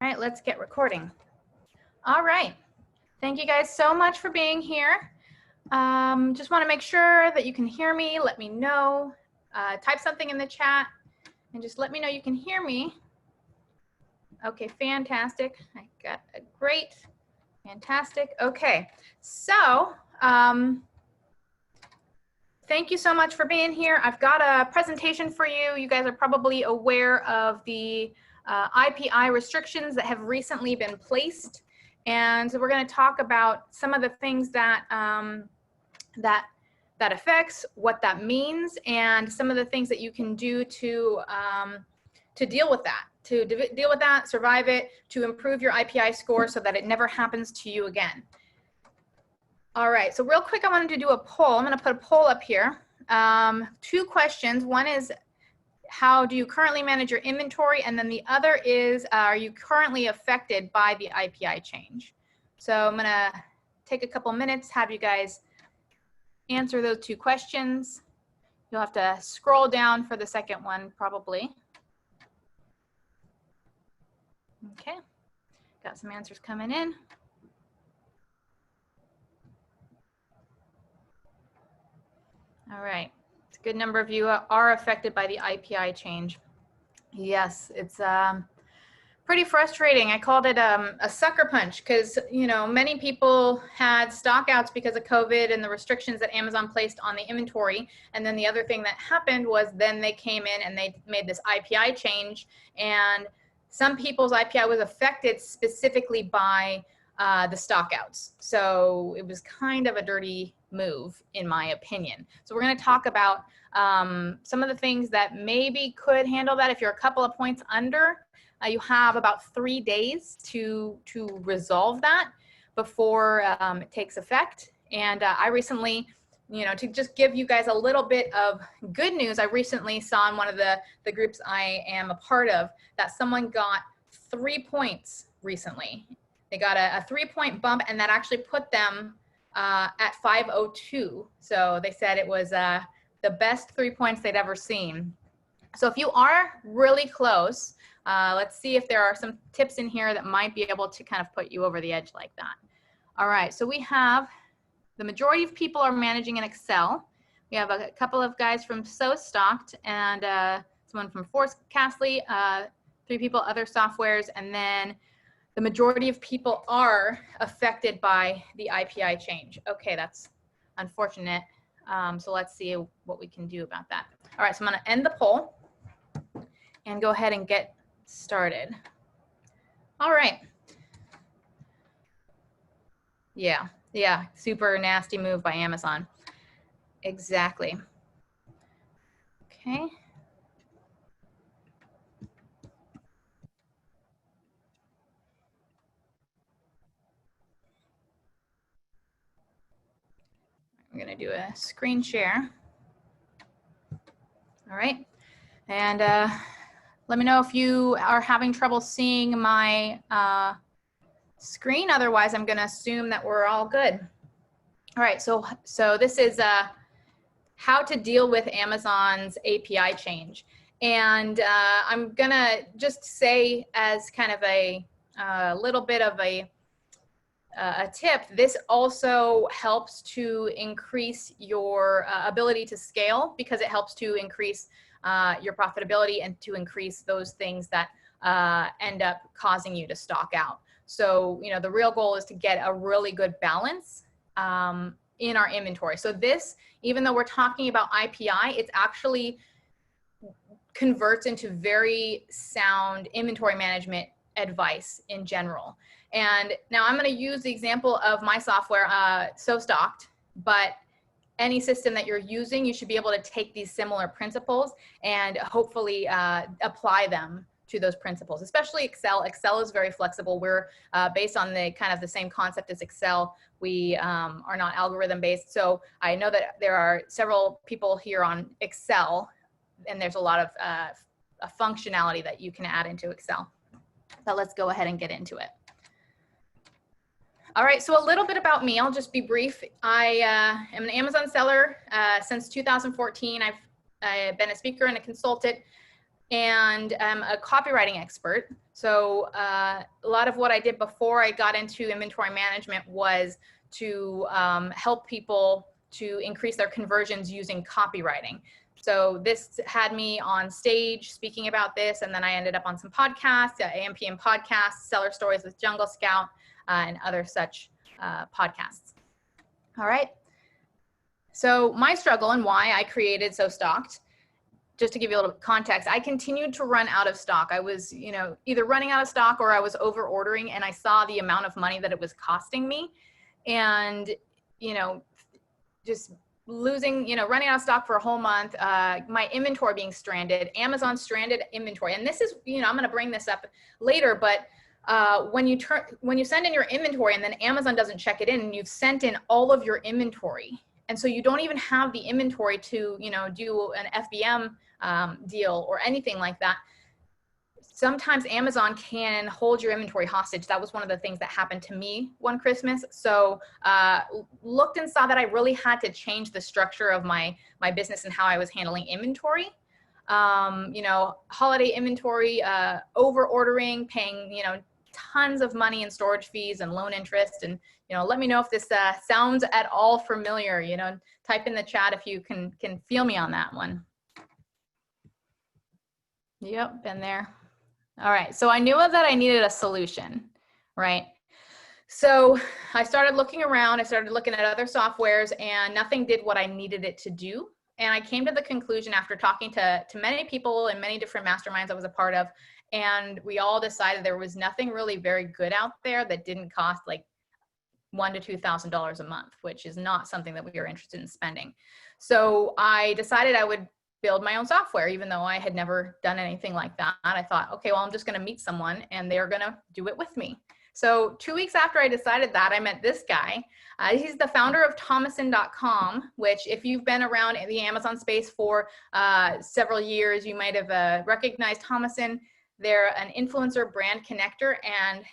All right, let's get recording. All right. Thank you guys so much for being here. Just want to make sure that you can hear me. Let me know. Type something in the chat and just let me know you can hear me. Okay, fantastic. I got a great, fantastic. Okay, so thank you so much for being here. I've got a presentation for you. You guys are probably aware of the IPI restrictions that have recently been placed. And so we're going to talk about some of the things that that affects, what that means, and some of the things that you can do to deal with that, survive it, to improve your IPI score so that it never happens to you again. All right, so real quick, I wanted to do a poll. I'm going to put a poll up here. 2 questions. One is, how do you currently manage your inventory? And then the other is, are you currently affected by the IPI change? So I'm going to take a couple minutes, have you guys answer those 2 questions. You'll have to scroll down for the second one, probably. Okay, got some answers coming in. All right, it's a good number of you are affected by the IPI change. Yes, it's pretty frustrating. I called it a sucker punch because, you know, many people had stockouts because of COVID and the restrictions that Amazon placed on the inventory. And then the other thing that happened was then they came in and they made this IPI change, and some people's IPI was affected specifically by the stockouts. So it was kind of a dirty move, in my opinion. So we're going to talk about some of the things that maybe could handle that. If you're a couple of points under, you have about 3 days to resolve that before it takes effect. And I recently, you know, to just give you guys a little bit of good news, I recently saw in one of the groups I am a part of that someone got 3 points recently. They got a 3-point bump, and that actually put them at 502. So they said it was the best 3 points they'd ever seen. So if you are really close, let's see if there are some tips in here that might be able to kind of put you over the edge like that. All right, so we have the majority of people are managing in Excel. We have a couple of guys from SoStocked and someone from Forecastly, 3 people, other softwares, and then the majority of people are affected by the IPI change. Okay, that's unfortunate. So let's see what we can do about that. All right, so I'm gonna end the poll and go ahead and get started. All right. Yeah, super nasty move by Amazon. Exactly. Okay. I'm gonna do a screen share. All right, and let me know if you are having trouble seeing my screen. Otherwise, I'm going to assume that we're all good. All right, so this is how to deal with Amazon's API change. And I'm going to just say as kind of a little bit of a tip, this also helps to increase your ability to scale, because it helps to increase your profitability and to increase those things that end up causing you to stock out. So, you know, the real goal is to get a really good balance in our inventory. So this, even though we're talking about IPI, it's actually converts into very sound inventory management advice in general. And now I'm going to use the example of my software, SoStocked, but any system that you're using, you should be able to take these similar principles and hopefully apply them to those principles, especially Excel. Excel is very flexible. We're based on the kind of the same concept as Excel. We are not algorithm based. So I know that there are several people here on Excel, and there's a lot of a functionality that you can add into Excel. But let's go ahead and get into it. All right, so a little bit about me. I'll just be brief. I am an Amazon seller since 2014. I've been a speaker and a consultant and I'm a copywriting expert. So a lot of what I did before I got into inventory management was to help people to increase their conversions using copywriting. So this had me on stage speaking about this, and then I ended up on some podcasts, AMPM podcasts, Seller Stories with Jungle Scout, and other such podcasts. All right. So my struggle and why I created SoStocked, just to give you a little context, I continued to run out of stock. I was, either running out of stock or I was over ordering, and I saw the amount of money that it was costing me, and, just losing, running out of stock for a whole month, my inventory being stranded, Amazon stranded inventory. And this is, I'm going to bring this up later, but when you send in your inventory and then Amazon doesn't check it in, and you've sent in all of your inventory, and so you don't even have the inventory to, do an FBM deal or anything like that. Sometimes Amazon can hold your inventory hostage. That was one of the things that happened to me one Christmas. So looked and saw that I really had to change the structure of my business and how I was handling inventory. Holiday inventory, over ordering, paying, tons of money in storage fees and loan interest. And, let me know if this sounds at all familiar, type in the chat if you can feel me on that one. Yep, been there. All right, so I knew that I needed a solution, right? So I started looking around, I started looking at other softwares, and nothing did what I needed it to do. And I came to the conclusion after talking to many people in many different masterminds I was a part of, and we all decided there was nothing really very good out there that didn't cost like $1,000 to $2,000 a month, which is not something that we are interested in spending. So I decided I would build my own software, even though I had never done anything like that. I thought, okay, well, I'm just going to meet someone and they're going to do it with me. So 2 weeks after I decided that, I met this guy. He's the founder of Thomason.com, which if you've been around in the Amazon space for several years, you might have recognized Thomason. They're an influencer brand connector, and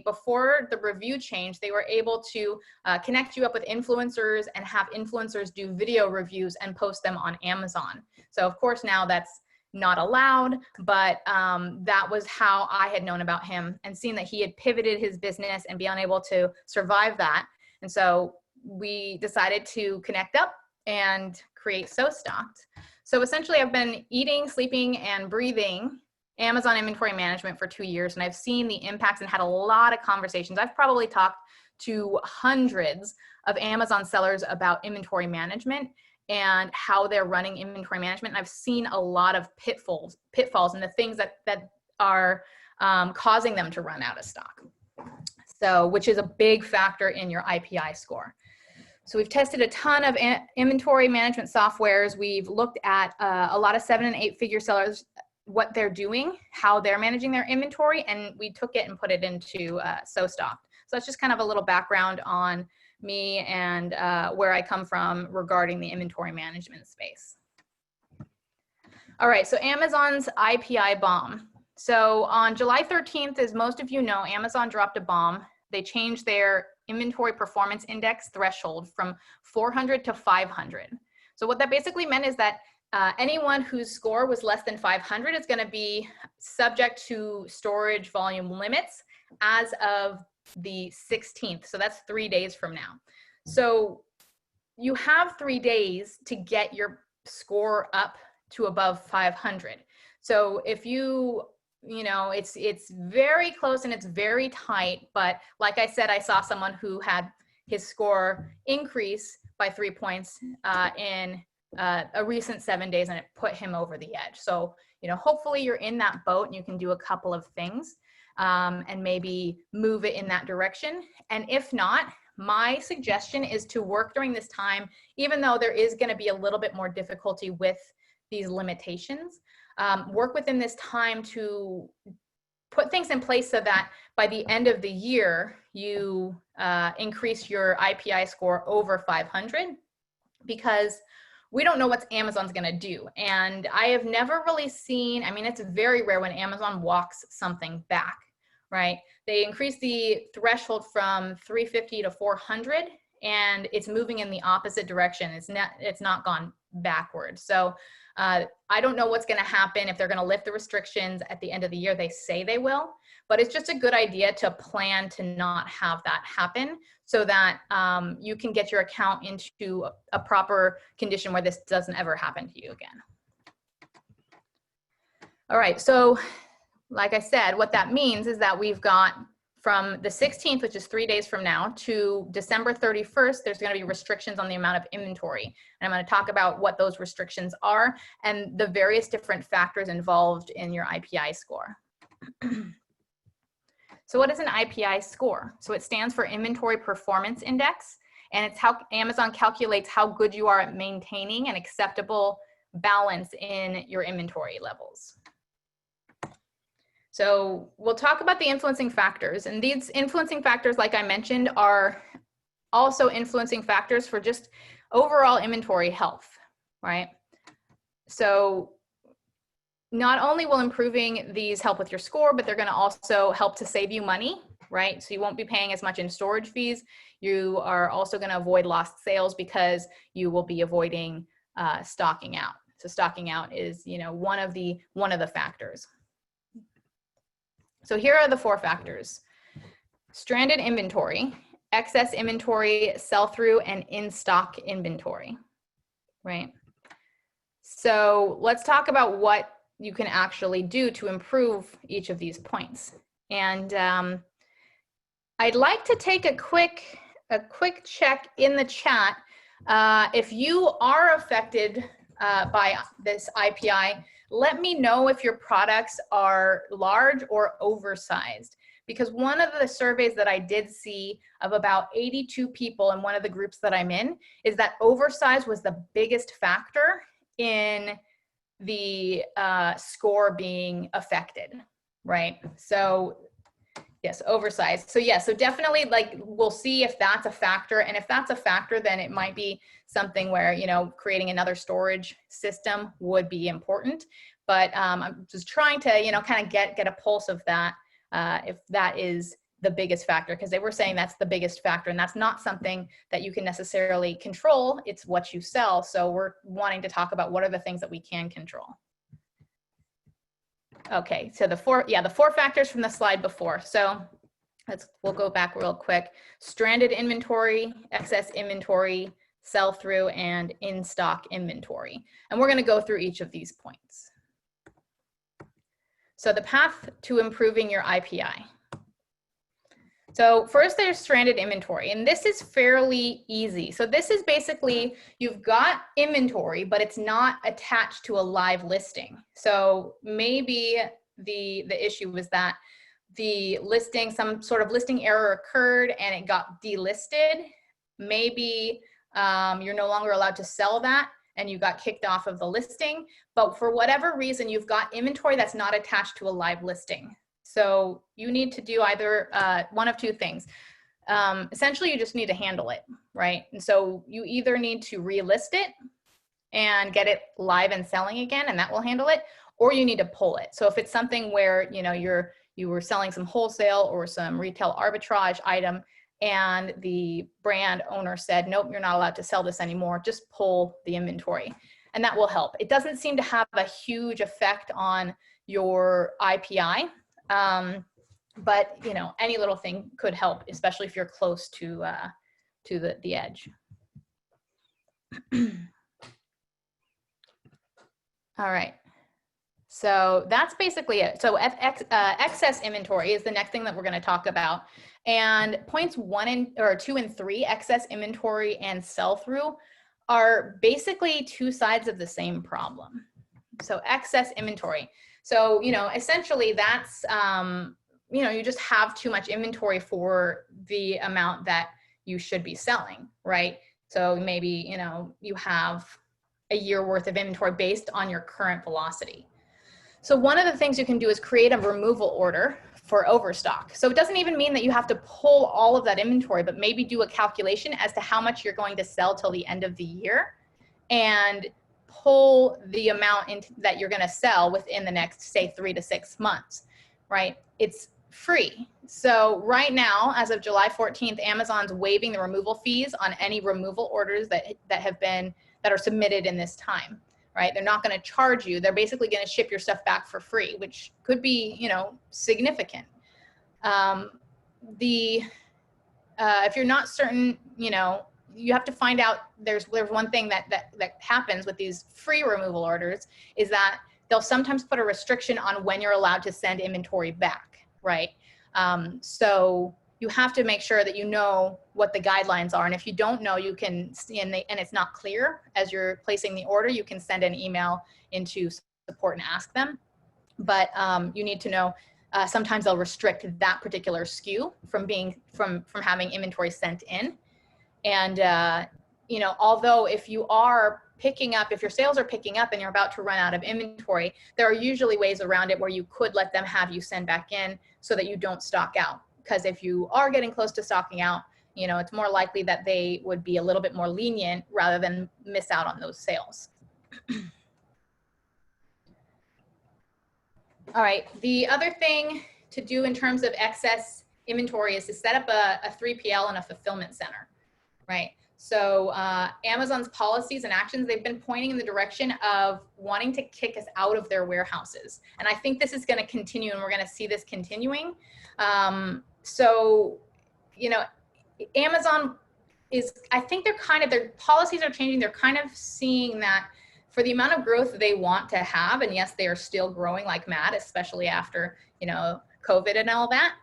before the review change, they were able to connect you up with influencers and have influencers do video reviews and post them on Amazon. So of course now that's not allowed, but that was how I had known about him and seen that he had pivoted his business and been able to survive that. And so we decided to connect up and create SoStocked. So essentially I've been eating, sleeping, and breathing Amazon inventory management for 2 years, and I've seen the impacts and had a lot of conversations. I've probably talked to hundreds of Amazon sellers about inventory management and how they're running inventory management. And I've seen a lot of pitfalls and the things that are causing them to run out of stock. So, which is a big factor in your IPI score. So we've tested a ton of inventory management softwares. We've looked at a lot of 7- and 8-figure sellers, what they're doing, how they're managing their inventory, and we took it and put it into SoStocked. So that's just kind of a little background on me and where I come from regarding the inventory management space. All right, so Amazon's IPI bomb. So on July 13th, as most of you know, Amazon dropped a bomb. They changed their inventory performance index threshold from 400 to 500. So what that basically meant is that anyone whose score was less than 500 is going to be subject to storage volume limits as of the 16th. So that's 3 days from now. So you have 3 days to get your score up to above 500. So if it's very close and it's very tight, but like I said, I saw someone who had his score increase by 3 points in a recent 7 days, and it put him over the edge. So, hopefully you're in that boat and you can do a couple of things and maybe move it in that direction. And if not, my suggestion is to work during this time, even though there is going to be a little bit more difficulty with these limitations, work within this time to put things in place so that by the end of the year, you increase your IPI score over 500, because we don't know what Amazon's going to do. And I have never really seen, it's very rare when Amazon walks something back, right? They increased the threshold from 350 to 400, and it's moving in the opposite direction. It's not gone backwards. So I don't know what's going to happen if they're going to lift the restrictions at the end of the year. They say they will, but it's just a good idea to plan to not have that happen so that you can get your account into a proper condition where this doesn't ever happen to you again. All right, so like I said, what that means is that we've got from the 16th, which is 3 days from now, to December 31st, there's going to be restrictions on the amount of inventory. And I'm going to talk about what those restrictions are and the various different factors involved in your IPI score. So what is an IPI score? So it stands for Inventory Performance Index, and it's how Amazon calculates how good you are at maintaining an acceptable balance in your inventory levels. So we'll talk about the influencing factors, and these influencing factors, like I mentioned, are also influencing factors for just overall inventory health, right? So not only will improving these help with your score, but they're going to also help to save you money, right? So you won't be paying as much in storage fees. You are also going to avoid lost sales because you will be avoiding stocking out. So stocking out is, you know, one of the factors. So here are the 4 factors: stranded inventory, excess inventory, sell-through, and in-stock inventory, right? So let's talk about what you can actually do to improve each of these points. And I'd like to take a quick check in the chat. If you are affected by this IPI, let me know if your products are large or oversized, because one of the surveys that I did see of about 82 people in one of the groups that I'm in is that oversized was the biggest factor in the score being affected, right? So yes, oversized. So yeah, so definitely, like, we'll see if that's a factor, and if that's a factor, then it might be something where, you know, creating another storage system would be important. But I'm just trying to, you know, kind of get a pulse of that, if that is the biggest factor, because they were saying that's the biggest factor, and that's not something that you can necessarily control. It's what you sell. So we're wanting to talk about what are the things that we can control. Okay, so the 4 factors from the slide before. So we'll go back real quick. Stranded inventory, excess inventory, sell-through, and in-stock inventory. And we're going to go through each of these points. So the path to improving your IPI. So first there's stranded inventory, and this is fairly easy. So this is basically, you've got inventory, but it's not attached to a live listing. So maybe the issue was that the listing, some sort of listing error occurred and it got delisted. Maybe you're no longer allowed to sell that and you got kicked off of the listing, but for whatever reason, you've got inventory that's not attached to a live listing. So you need to do either one of 2 things. Essentially, you just need to handle it, right? And so you either need to relist it and get it live and selling again, and that will handle it, or you need to pull it. So if it's something where, you know, you were selling some wholesale or some retail arbitrage item, and the brand owner said, nope, you're not allowed to sell this anymore, just pull the inventory, and that will help. It doesn't seem to have a huge effect on your IPI. But you know, any little thing could help, especially if you're close to the edge. All right, so that's basically it. So excess inventory is the next thing that we're going to talk about, and points 2 and 3, excess inventory and sell-through, are basically 2 sides of the same problem. So excess inventory. So, you know, essentially that's, you know, you just have too much inventory for the amount that you should be selling, right? So maybe, you know, you have a year worth of inventory based on your current velocity. So one of the things you can do is create a removal order for overstock. So it doesn't even mean that you have to pull all of that inventory, but maybe do a calculation as to how much you're going to sell till the end of the year, and pull the amount that you're going to sell within the next, say, 3 to 6 months, right? It's free. So right now, as of July 14th, Amazon's waiving the removal fees on any removal orders that are submitted in this time. right? They're not going to charge you. They're basically going to ship your stuff back for free, which could be, you know, significant. If you're not certain, you know, you have to find out. There's one thing that happens with these free removal orders is that they'll sometimes put a restriction on when you're allowed to send inventory back, right? So you have to make sure that you know what the guidelines are. And if you don't know, you can, and it's not clear as you're placing the order, you can send an email into support and ask them. But you need to know, sometimes they'll restrict that particular SKU from having inventory sent in. And you know, although if you are picking up, if your sales are picking up and you're about to run out of inventory, there are usually ways around it where you could let them have you send back in so that you don't stock out. Because if you are getting close to stocking out, you know, it's more likely that they would be a little bit more lenient rather than miss out on those sales. All right, the other thing to do in terms of excess inventory is to set up a 3PL and a fulfillment center, right? So Amazon's policies and actions, they've been pointing in the direction of wanting to kick us out of their warehouses. And I think this is going to continue, and we're going to see this continuing. So, you know, Amazon is, I think they're kind of, their policies are changing. They're kind of seeing that for the amount of growth they want to have, and yes, they are still growing like mad, especially after, you know, COVID and all that.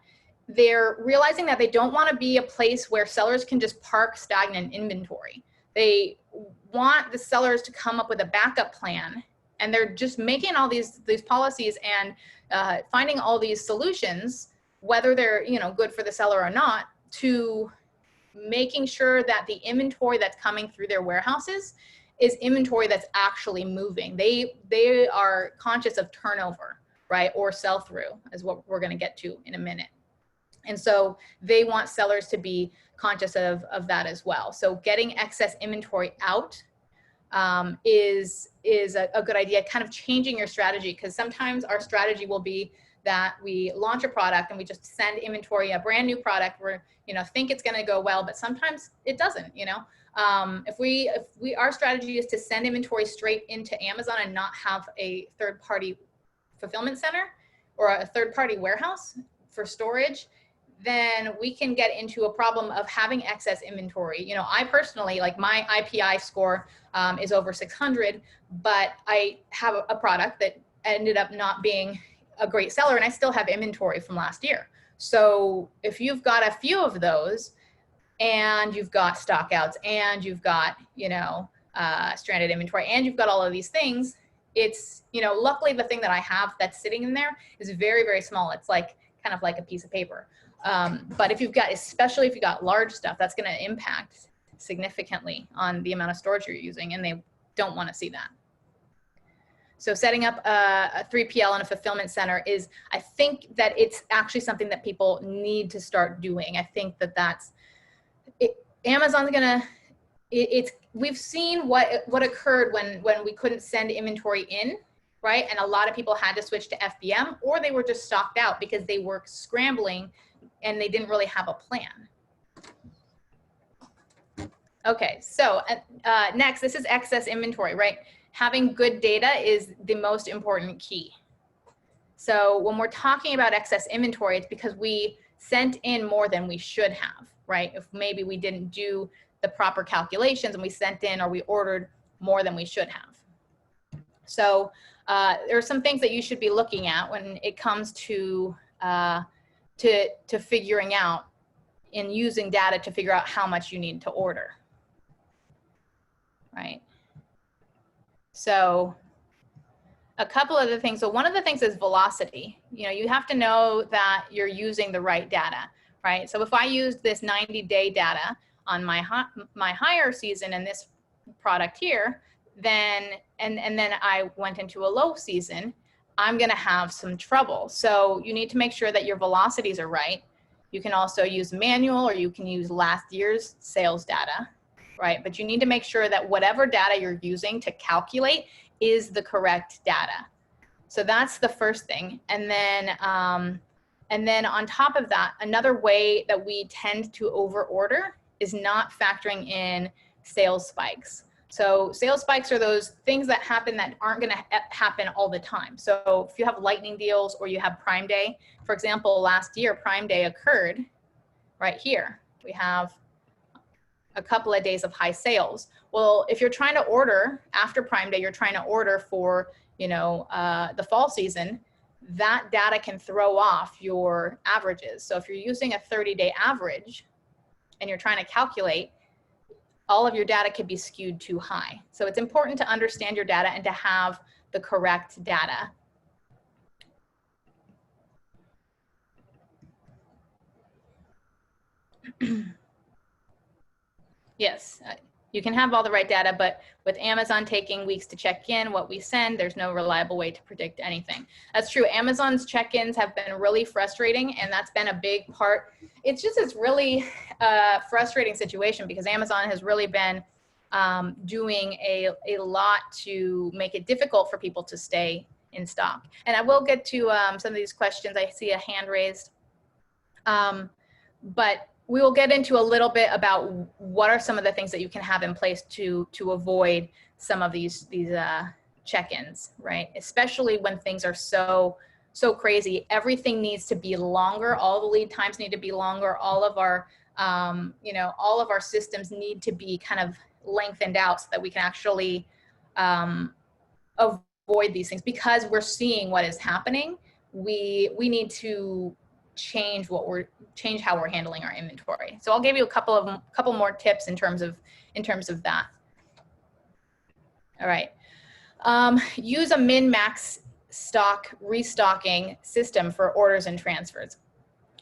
They're realizing that they don't want to be a place where sellers can just park stagnant inventory. They want the sellers to come up with a backup plan, and they're just making all these policies and finding all these solutions, whether they're, you know, good for the seller or not, to making sure that the inventory that's coming through their warehouses is inventory that's actually moving. They are conscious of turnover, right, or sell-through, is what we're going to get to in a minute. And so they want sellers to be conscious of that as well. So getting excess inventory out is a good idea, kind of changing your strategy, because sometimes our strategy will be that we launch a product and we just send inventory, a brand new product, we're, you know, think it's going to go well, but sometimes it doesn't, you know. Our strategy is to send inventory straight into Amazon and not have a third-party fulfillment center or a third-party warehouse for storage, then we can get into a problem of having excess inventory. You know, I personally, like, my IPI score is over 600, but I have a product that ended up not being a great seller, and I still have inventory from last year. So if you've got a few of those, and you've got stockouts, and you've got, you know, stranded inventory, and you've got all of these things, it's, you know, luckily the thing that I have that's sitting in there is very, very small. It's like kind of like a piece of paper. But if you've got, especially if you've got large stuff, that's going to impact significantly on the amount of storage you're using, and they don't want to see that. So setting up a 3PL and a fulfillment center is, I think that it's actually something that people need to start doing. I think that that's, Amazon's gonna, we've seen what occurred when we couldn't send inventory in, right? And a lot of people had to switch to FBM, or they were just stocked out because they were scrambling and they didn't really have a plan. Okay, so next, this is excess inventory, right? Having good data is the most important key. So when we're talking about excess inventory, it's because we sent in more than we should have, right? If maybe we didn't do the proper calculations and we sent in or we ordered more than we should have. So there are some things that you should be looking at when it comes to figuring out and using data to figure out how much you need to order, right? So a couple of the things. So one of the things is velocity. You know, you have to know that you're using the right data, right? So if I used this 90-day data on my higher season and this product here, then and then I went into a low season, I'm going to have some trouble. So you need to make sure that your velocities are right. You can also use manual, or you can use last year's sales data, right? But you need to make sure that whatever data you're using to calculate is the correct data. So that's the first thing. And then on top of that, another way that we tend to over order is not factoring in sales spikes. So sales spikes are those things that happen that aren't going to happen all the time. So if you have lightning deals or you have Prime Day, for example, last year Prime Day occurred right here. We have a couple of days of high sales. Well, if you're trying to order after Prime Day, you're trying to order for, you know, the fall season, that data can throw off your averages. So if you're using a 30-day average and you're trying to calculate, all of your data could be skewed too high. So it's important to understand your data and to have the correct data. Yes, you can have all the right data, but with Amazon taking weeks to check in what we send, there's no reliable way to predict anything. That's true. Amazon's check-ins have been really frustrating, and that's been a big part. It's really frustrating situation because Amazon has really been doing a lot to make it difficult for people to stay in stock. And I will get to some of these questions. I see a hand raised. But we will get into a little bit about what are some of the things that you can have in place to avoid some of these check-ins, right? Especially when things are so crazy. Everything needs to be longer. All the lead times need to be longer. All of our you know, all of our systems need to be kind of lengthened out so that we can actually avoid these things, because we're seeing what is happening. We need to change how we're handling our inventory. So I'll give you a couple more tips in terms of that. All right. Use a min-max stock restocking system for orders and transfers.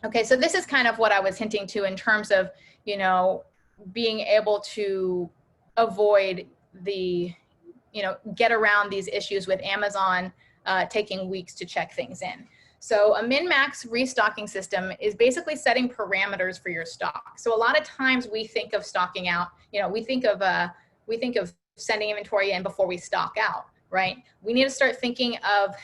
Okay, so this is kind of what I was hinting to in terms of, you know, being able to avoid the, you know, get around these issues with Amazon taking weeks to check things in. So a min-max restocking system is basically setting parameters for your stock. So a lot of times we think of stocking out, you know, we think of sending inventory in before we stock out, right? We need to start thinking of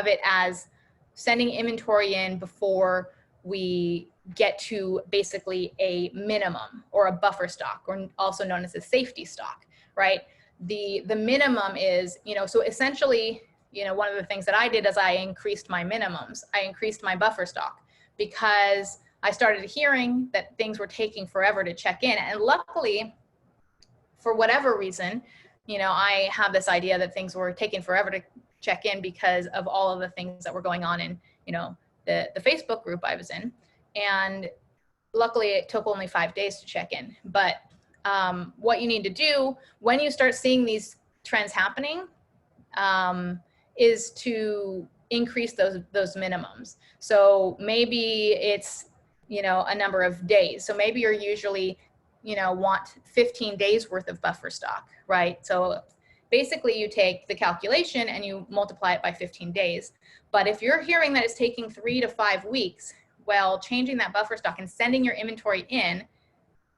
it as sending inventory in before we get to basically a minimum or a buffer stock, or also known as a safety stock, right? The minimum is, you know, so essentially, you know, one of the things that I did is I increased my minimums. I increased my buffer stock because I started hearing that things were taking forever to check in. And luckily, for whatever reason, you know, I have this idea that things were taking forever to check in because of all of the things that were going on in, you know, the Facebook group I was in. And luckily it took only 5 days to check in. But what you need to do when you start seeing these trends happening is to increase those minimums. So maybe it's, you know, a number of days. So maybe you're usually, you know, want 15 days worth of buffer stock, right? So basically you take the calculation and you multiply it by 15 days. But if you're hearing that it's taking 3 to 5 weeks, well, changing that buffer stock and sending your inventory in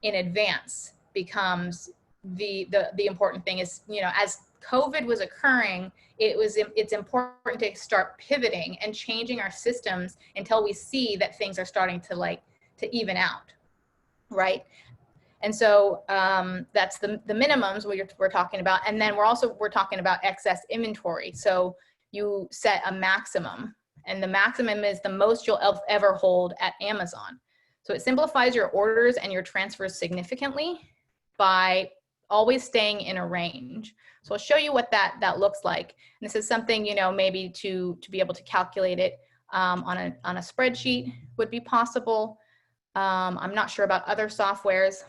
advance becomes the important thing. Is, you know, as COVID was occurring, it's important to start pivoting and changing our systems until we see that things are starting to even out, right? And so that's the minimums we're talking about. And then we're talking about excess inventory. So you set a maximum, and the maximum is the most you'll ever hold at Amazon. So it simplifies your orders and your transfers significantly by always staying in a range. So I'll show you what that looks like. And this is something, you know, maybe to be able to calculate it on a spreadsheet would be possible. I'm not sure about other softwares.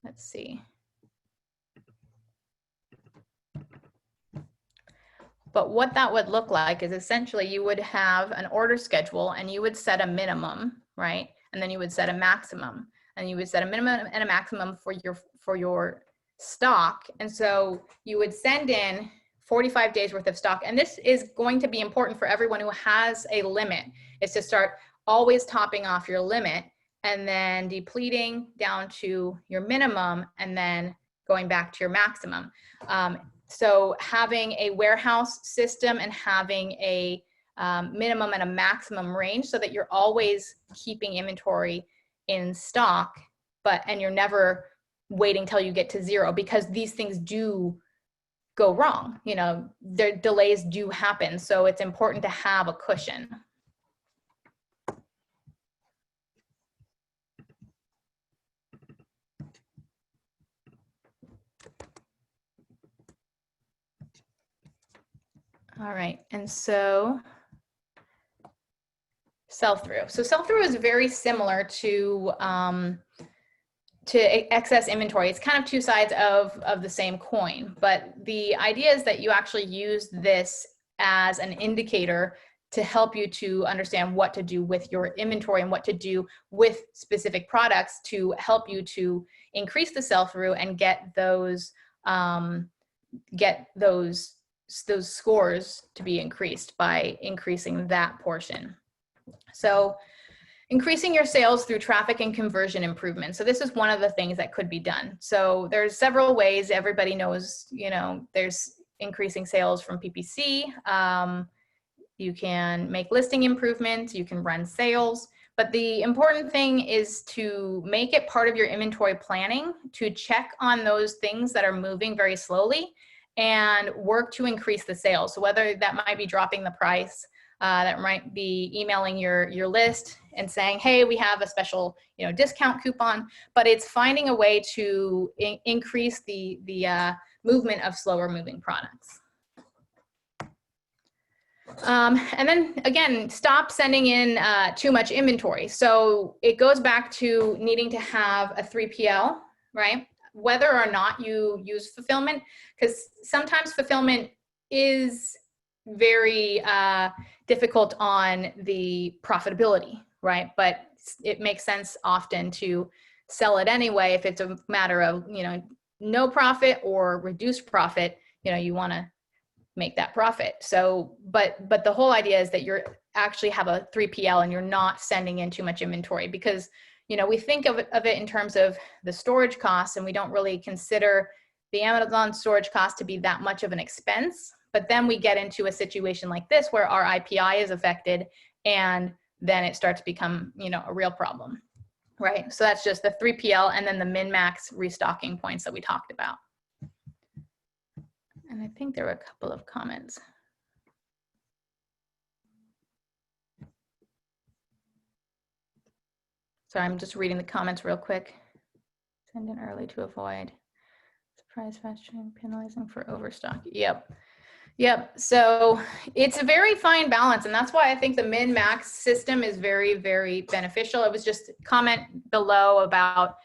Let's see. But what that would look like is essentially you would have an order schedule and you would set a minimum, right? And then you would set a maximum, and you would set a minimum and a maximum for your stock. And so you would send in 45 days worth of stock. And this is going to be important for everyone who has a limit, is to start always topping off your limit and then depleting down to your minimum and then going back to your maximum. So having a warehouse system and having a minimum and a maximum range so that you're always keeping inventory in stock, and you're never waiting till you get to 0, because these things do go wrong. You know, their delays do happen. So it's important to have a cushion. All right, and so sell-through. So sell-through is very similar to excess inventory. It's kind of two sides of the same coin, but the idea is that you actually use this as an indicator to help you to understand what to do with your inventory and what to do with specific products to help you to increase the sell-through and get those scores to be increased by increasing that portion. So increasing your sales through traffic and conversion improvement. So this is one of the things that could be done. So there's several ways. Everybody knows, you know, there's increasing sales from PPC. You can make listing improvements, you can run sales, but the important thing is to make it part of your inventory planning to check on those things that are moving very slowly and work to increase the sales. So whether that might be dropping the price, that might be emailing your list and saying, hey, we have a special, you know, discount coupon, but it's finding a way to increase the movement of slower moving products. And then again, stop sending in too much inventory. So it goes back to needing to have a 3PL, right? Whether or not you use fulfillment, because sometimes fulfillment is very difficult on the profitability, right? But it makes sense often to sell it anyway. If it's a matter of, you know, no profit or reduced profit, you know, you want to make that profit. So, but the whole idea is that you're actually have a 3PL and you're not sending in too much inventory, because, you know, we think of it in terms of the storage costs, and we don't really consider the Amazon storage cost to be that much of an expense. But then we get into a situation like this where our IPI is affected, and then it starts to become, you know, a real problem, right? So that's just the 3PL and then the min-max restocking points that we talked about. And I think there were a couple of comments. Sorry, I'm just reading the comments real quick. Send in early to avoid surprise fast train penalizing for overstock. Yep. So it's a very fine balance, and that's why I think the min-max system is very, very beneficial. It was just a comment below about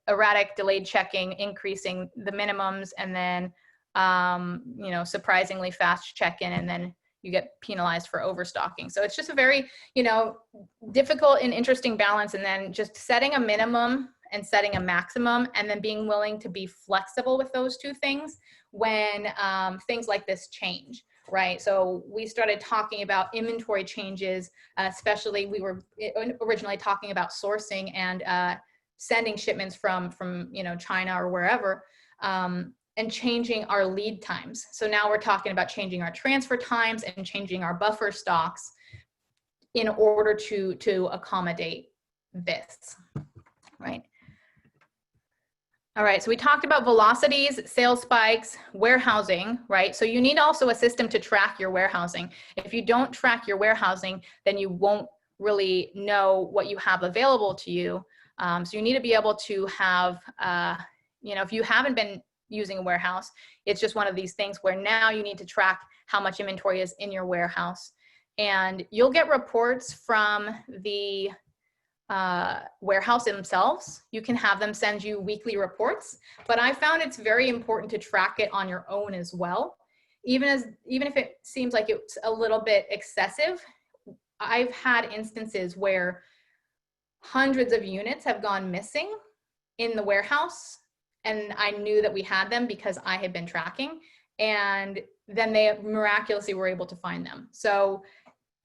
erratic delayed checking, increasing the minimums, and then you know, surprisingly fast check-in, and then you get penalized for overstocking. So it's just a very, you know, difficult and interesting balance, and then just setting a minimum and setting a maximum, and then being willing to be flexible with those two things when things like this change, right? So we started talking about inventory changes, especially we were originally talking about sourcing and sending shipments from you know, China or wherever, and changing our lead times. So now we're talking about changing our transfer times and changing our buffer stocks in order to accommodate this, right? All right, so we talked about velocities, sales spikes, warehousing, right? So you need also a system to track your warehousing. If you don't track your warehousing, then you won't really know what you have available to you. So you need to be able to have, you know, if you haven't been using a warehouse, it's just one of these things where now you need to track how much inventory is in your warehouse. And you'll get reports from the warehouse themselves. You can have them send you weekly reports, but I found it's very important to track it on your own as well. Even if it seems like it's a little bit excessive, I've had instances where hundreds of units have gone missing in the warehouse, and I knew that we had them because I had been tracking, and then they miraculously were able to find them. So,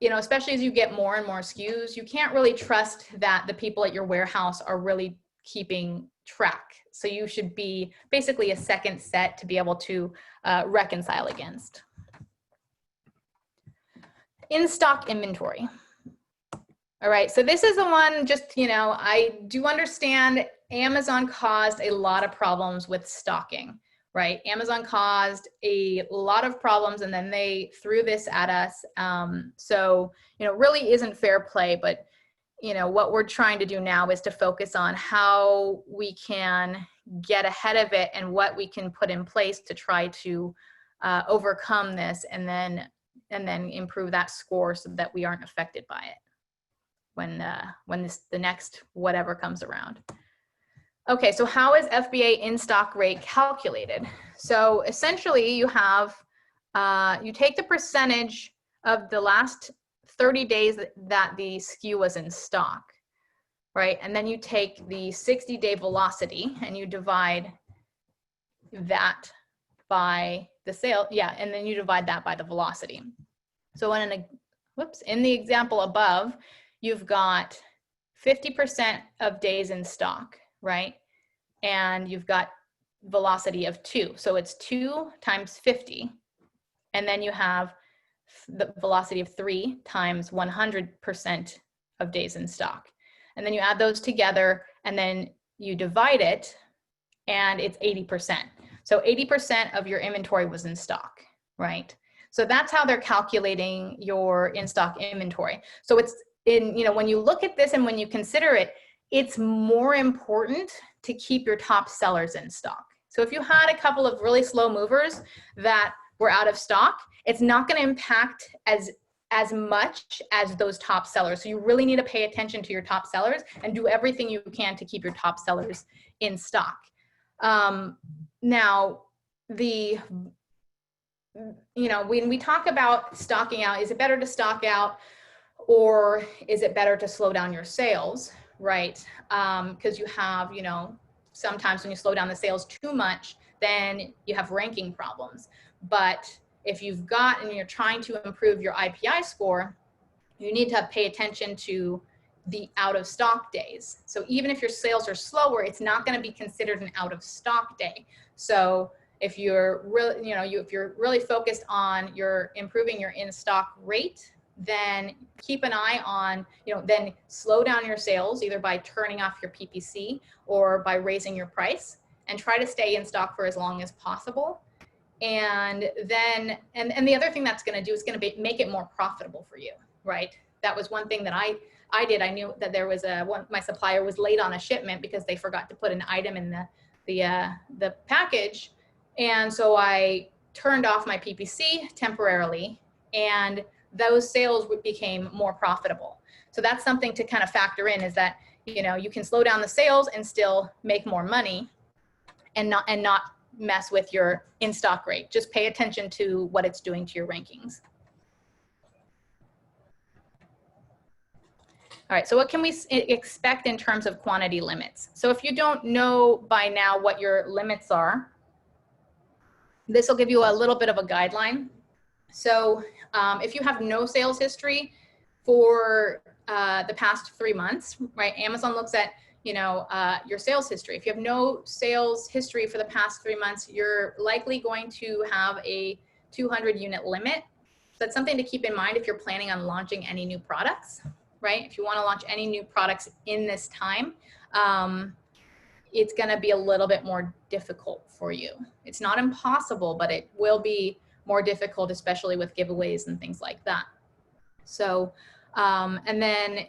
you know, especially as you get more and more SKUs, you can't really trust that the people at your warehouse are really keeping track. So you should be basically a second set to be able to reconcile against. In-stock inventory. All right, so this is the one, just, you know, I do understand Amazon caused a lot of problems with stocking, right? Amazon caused a lot of problems and then they threw this at us. So, you know, really isn't fair play, but you know, what we're trying to do now is to focus on how we can get ahead of it and what we can put in place to try to overcome this and then improve that score so that we aren't affected by it when the next whatever comes around. Okay, so how is FBA in-stock rate calculated? So essentially you have, you take the percentage of the last 30 days that the SKU was in stock, right? And then you take the 60-day velocity and you divide that by the sale, yeah, and then you divide that by the velocity. So in the example above, you've got 50% of days in stock, right? And you've got velocity of 2. So it's 2 times 50. And then you have the velocity of 3 times 100% of days in stock. And then you add those together and then you divide it and it's 80%. So 80% of your inventory was in stock, right? So that's how they're calculating your in-stock inventory. So it's you know, when you look at this and when you consider it, it's more important to keep your top sellers in stock. So if you had a couple of really slow movers that were out of stock, it's not going to impact as much as those top sellers. So you really need to pay attention to your top sellers and do everything you can to keep your top sellers in stock. Now, you know, when we talk about stocking out, is it better to stock out or is it better to slow down your sales, right? Because you have, you know, sometimes when you slow down the sales too much, then you have ranking problems. But if you've got and you're trying to improve your IPI score, you need to pay attention to the out of stock days. So even if your sales are slower, it's not going to be considered an out of stock day. So if you're really, you know, if you're really focused on your improving your in stock rate, then keep an eye on, you know, then slow down your sales either by turning off your PPC or by raising your price and try to stay in stock for as long as possible. And then, and the other thing that's going to do is going to make it more profitable for you, right? That was one thing that I did. I knew that there was my supplier was late on a shipment because they forgot to put an item in the package. And so I turned off my PPC temporarily and those sales became more profitable. So that's something to kind of factor in, is that, you know, you can slow down the sales and still make more money and not mess with your in-stock rate. Just pay attention to what it's doing to your rankings. All right, so what can we expect in terms of quantity limits? So if you don't know by now what your limits are, this will give you a little bit of a guideline. So if you have no sales history for the past 3 months, right? Amazon looks at, you know, your sales history. If you have no sales history for the past 3 months, you're likely going to have a 200 unit limit. So that's something to keep in mind if you're planning on launching any new products, right? If you want to launch any new products in this time, it's going to be a little bit more difficult for you. It's not impossible, but it will be more difficult, especially with giveaways and things like that. So, and then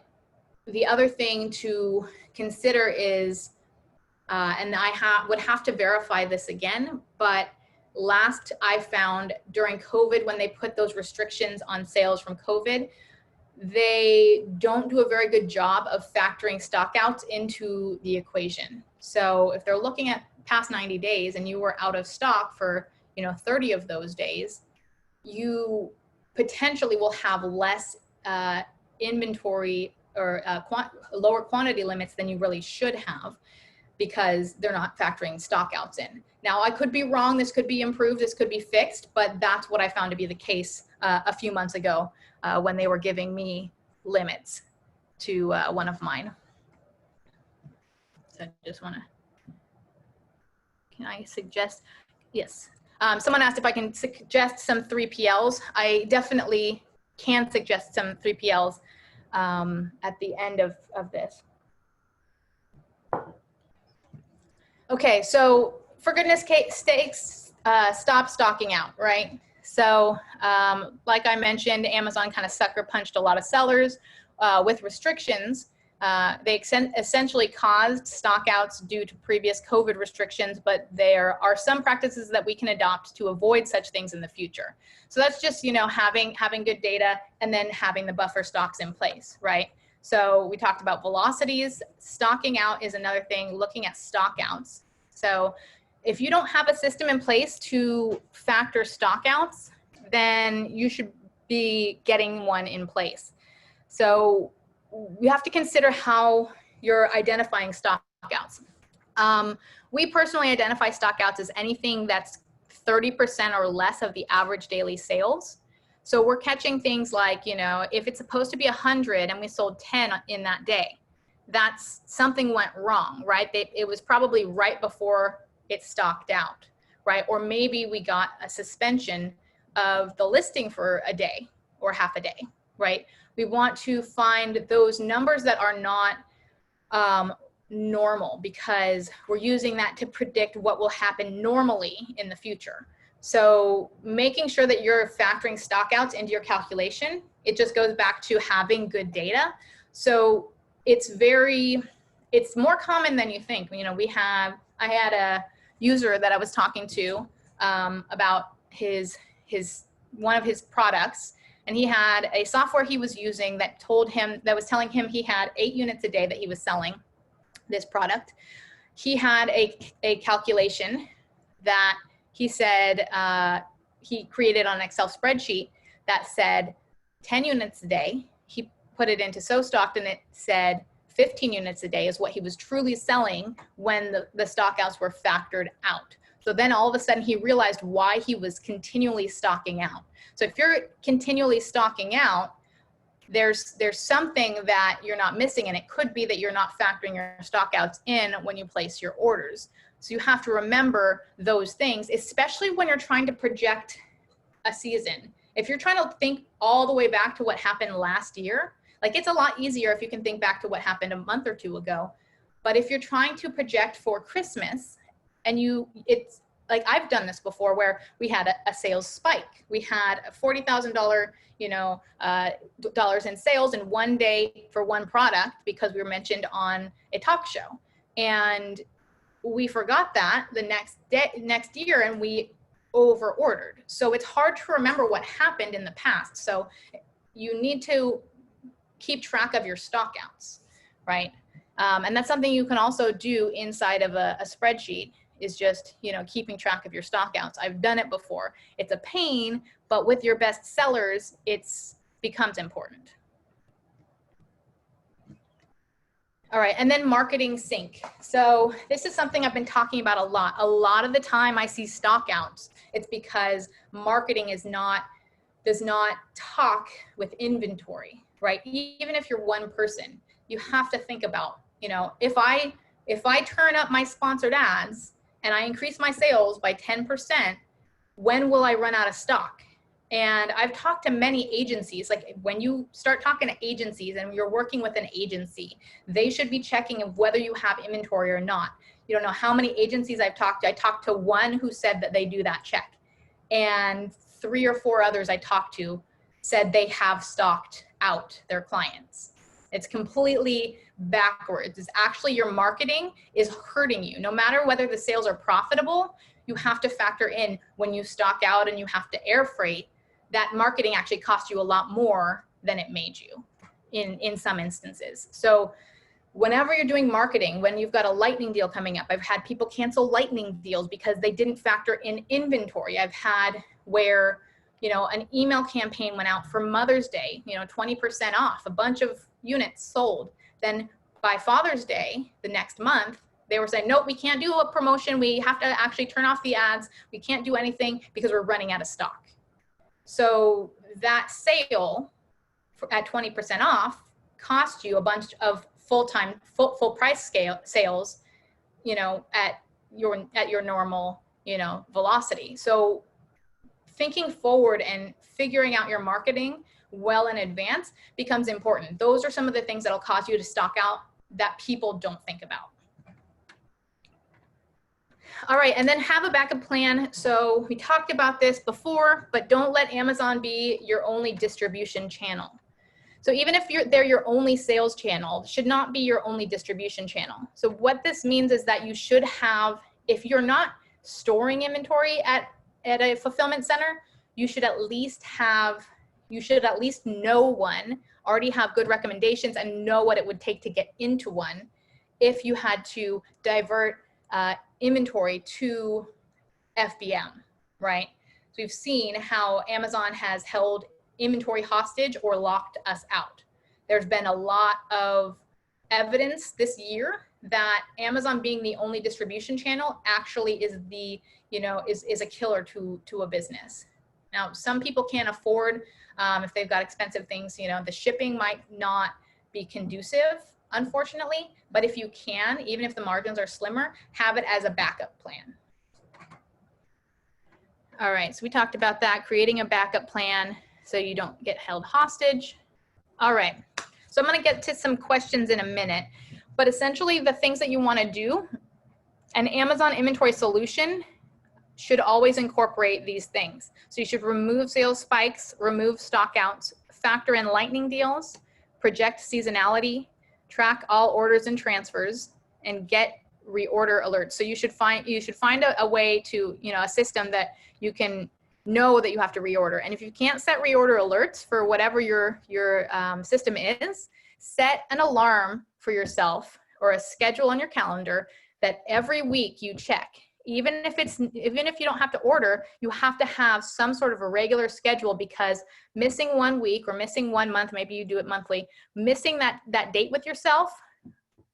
the other thing to consider is, and I would have to verify this again, but last I found during COVID, when they put those restrictions on sales from COVID, they don't do a very good job of factoring stockouts into the equation. So if they're looking at past 90 days and you were out of stock for, you know, 30 of those days, you potentially will have less inventory or lower quantity limits than you really should have, because they're not factoring stockouts in. Now, I could be wrong. This could be improved. This could be fixed, but that's what I found to be the case a few months ago when they were giving me limits to one of mine. So I just want to, can I suggest? Yes. Someone asked if I can suggest some 3PLs. I definitely can suggest some 3PLs at the end of this. Okay, so for goodness sakes, stop stocking out, right? So like I mentioned, Amazon kind of sucker punched a lot of sellers with restrictions. They essentially caused stockouts due to previous COVID restrictions, but there are some practices that we can adopt to avoid such things in the future. So that's just, you know, having good data and then having the buffer stocks in place, right? So we talked about velocities. Stocking out is another thing, looking at stockouts. So if you don't have a system in place to factor stockouts, then you should be getting one in place. So you have to consider how you're identifying stockouts. We personally identify stockouts as anything that's 30% or less of the average daily sales. So we're catching things like, you know, if it's supposed to be 100 and we sold 10 in that day, that's something went wrong, right? It was probably right before it stocked out, right? Or maybe we got a suspension of the listing for a day or half a day, right? We want to find those numbers that are not normal, because we're using that to predict what will happen normally in the future. So making sure that you're factoring stockouts into your calculation, it just goes back to having good data. So it's more common than you think. You know, I had a user that I was talking to about one of his products, and he had a software he was using that was telling him he had 8 units a day that he was selling this product. He had a calculation that he said he created on an Excel spreadsheet that said 10 units a day. He put it into SoStocked and it said 15 units a day is what he was truly selling when the stockouts were factored out. So then all of a sudden he realized why he was continually stocking out. So if you're continually stocking out, there's something that you're not missing, and it could be that you're not factoring your stockouts in when you place your orders. So you have to remember those things, especially when you're trying to project a season. If you're trying to think all the way back to what happened last year, like, it's a lot easier if you can think back to what happened a month or two ago. But if you're trying to project for Christmas, and it's like, I've done this before where we had a sales spike. We had a $40,000, dollars in sales in one day for one product because we were mentioned on a talk show. And we forgot that the next year, and we over ordered. So it's hard to remember what happened in the past. So you need to keep track of your stockouts, right? And that's something you can also do inside of a spreadsheet, is just, keeping track of your stockouts. I've done it before. It's a pain, but with your best sellers, it becomes important. All right, and then marketing sync. So this is something I've been talking about a lot. A lot of the time I see stockouts, it's because marketing does not talk with inventory, right? Even if you're one person, you have to think about, if I turn up my sponsored ads and I increase my sales by 10%, when will I run out of stock? And I've talked to many agencies. Like, when you start talking to agencies and you're working with an agency, they should be checking of whether you have inventory or not. You don't know how many agencies I've talked to. I talked to one who said that they do that check, and 3 or 4 others I talked to said they have stocked out their clients. It's completely backwards. It's actually, your marketing is hurting you. No matter whether the sales are profitable, you have to factor in, when you stock out and you have to air freight, that marketing actually costs you a lot more than it made you in some instances. So whenever you're doing marketing, when you've got a lightning deal coming up, I've had people cancel lightning deals because they didn't factor in inventory. I've had where, an email campaign went out for Mother's Day, 20% off, a bunch of units sold. Then by Father's Day, the next month, they were saying, nope, we can't do a promotion. We have to actually turn off the ads. We can't do anything because we're running out of stock. So that sale at 20% off cost you a bunch of full price sales, at your normal, velocity. So thinking forward and figuring out your marketing well in advance becomes important. Those are some of the things that'll cause you to stock out that people don't think about. All right, and then have a backup plan. So we talked about this before, but don't let Amazon be your only distribution channel. So even if they're your only sales channel, should not be your only distribution channel. So what this means is that you should have, if you're not storing inventory at a fulfillment center, you should at least know one, already have good recommendations and know what it would take to get into one if you had to divert inventory to FBM, right? So we've seen how Amazon has held inventory hostage or locked us out. There's been a lot of evidence this year that Amazon being the only distribution channel actually is the, is a killer to a business. Now, some people can't afford, if they've got expensive things, the shipping might not be conducive, unfortunately, but if you can, even if the margins are slimmer, have it as a backup plan. All right, so we talked about that, creating a backup plan so you don't get held hostage. All right, so I'm gonna get to some questions in a minute, but essentially the things that you wanna do, an Amazon inventory solution should always incorporate these things. So you should remove sales spikes, remove stockouts, factor in lightning deals, project seasonality, track all orders and transfers, and get reorder alerts. So you should find a way to, a system that you can know that you have to reorder. And if you can't set reorder alerts for whatever your system is, set an alarm for yourself or a schedule on your calendar that every week you check. Even if you don't have to order, you have to have some sort of a regular schedule, because missing 1 week or missing 1 month, maybe you do it monthly, missing that date with yourself,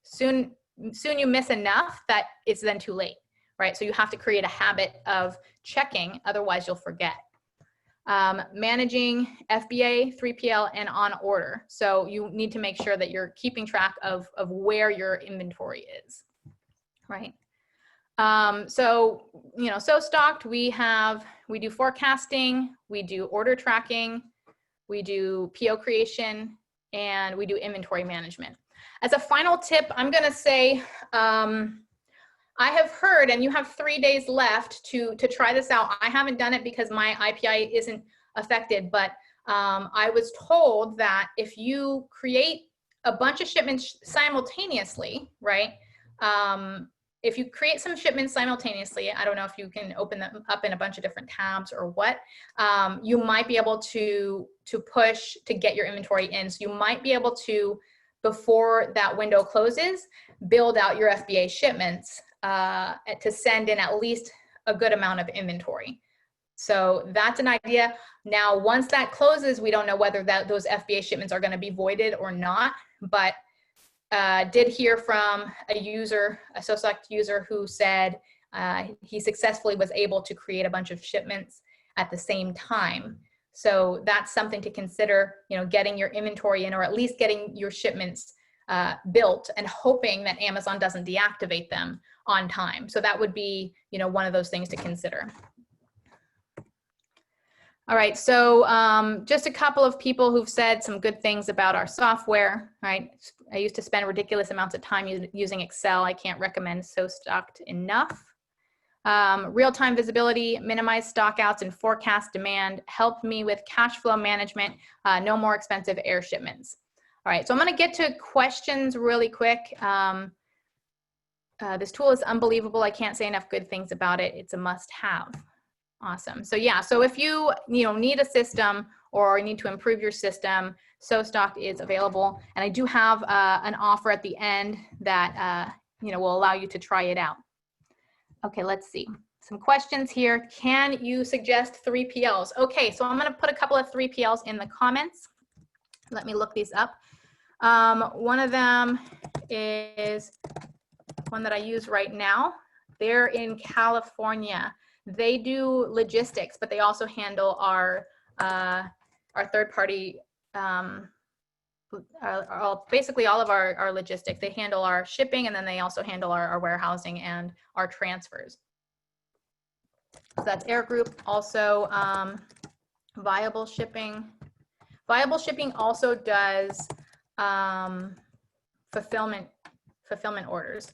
soon you miss enough that it's then too late, right? So you have to create a habit of checking, otherwise you'll forget. Managing FBA, 3PL, and on order. So you need to make sure that you're keeping track of where your inventory is, right? So, SoStocked, we do forecasting, we do order tracking, we do PO creation, and we do inventory management. As a final tip, I'm going to say, I have heard, and you have 3 days left to try this out. I haven't done it because my IPI isn't affected, but I was told that if you create a bunch of shipments simultaneously, right? If you create some shipments simultaneously, I don't know if you can open them up in a bunch of different tabs or what, you might be able to push to get your inventory in. So you might be able to, before that window closes, build out your FBA shipments to send in at least a good amount of inventory. So that's an idea. Now, once that closes, we don't know whether those FBA shipments are going to be voided or not, but did hear from a SoStocked user who said he successfully was able to create a bunch of shipments at the same time. So that's something to consider, getting your inventory in, or at least getting your shipments built, and hoping that Amazon doesn't deactivate them on time. So that would be, one of those things to consider. All right, so just a couple of people who've said some good things about our software, right? I used to spend ridiculous amounts of time using Excel. I can't recommend SoStocked enough. Real-time visibility, minimize stockouts and forecast demand, helped me with cash flow management, no more expensive air shipments. All right, so I'm gonna get to questions really quick. This tool is unbelievable. I can't say enough good things about it. It's a must-have. Awesome. So yeah, so if you need a system or need to improve your system, SoStocked is available, and I do have an offer at the end that will allow you to try it out. Okay, let's see some questions here. Can you suggest 3PLs? Okay, so I'm going to put a couple of 3PLs in the comments. Let me look these up. One of them is one that I use right now. They're in California. They do logistics, but they also handle our third-party, basically all of our logistics. They handle our shipping, and then they also handle our warehousing and our transfers. So that's Air Group. Also, Viable Shipping. Viable Shipping also does fulfillment fulfillment orders.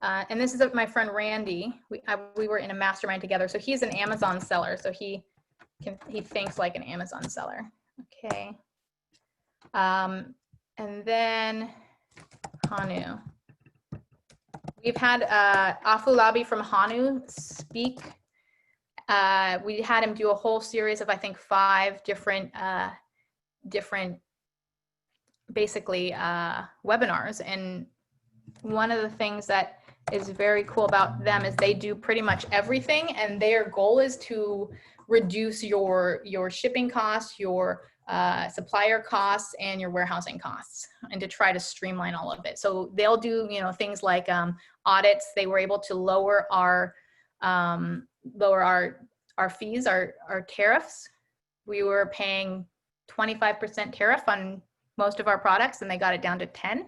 And this is my friend Randy. We were in a mastermind together. So he's an Amazon seller. So he thinks like an Amazon seller. Okay. And then Hanu. We've had Afolabi from Hanu speak. We had him do a whole series of, I think, 5 different basically webinars. And one of the things that is very cool about them is they do pretty much everything, and their goal is to reduce your shipping costs, your supplier costs, and your warehousing costs, and to try to streamline all of it. So they'll do, you know, things like audits. They were able to lower our fees, our tariffs. We were paying 25% tariff on most of our products, and they got it down to 10.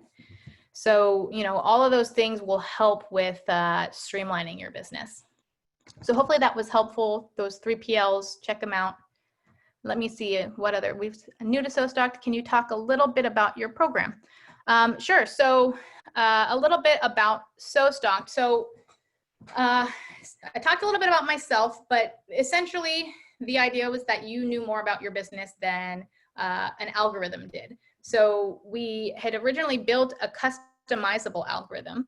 So, you know, all of those things will help with streamlining your business. So hopefully that was helpful. Those 3 PLs, check them out. Let me see what other, we've new to SoStocked. Can you talk a little bit about your program? Sure. So a little bit about SoStocked. So I talked a little bit about myself, but essentially the idea was that you knew more about your business than an algorithm did. So we had originally built a customizable algorithm,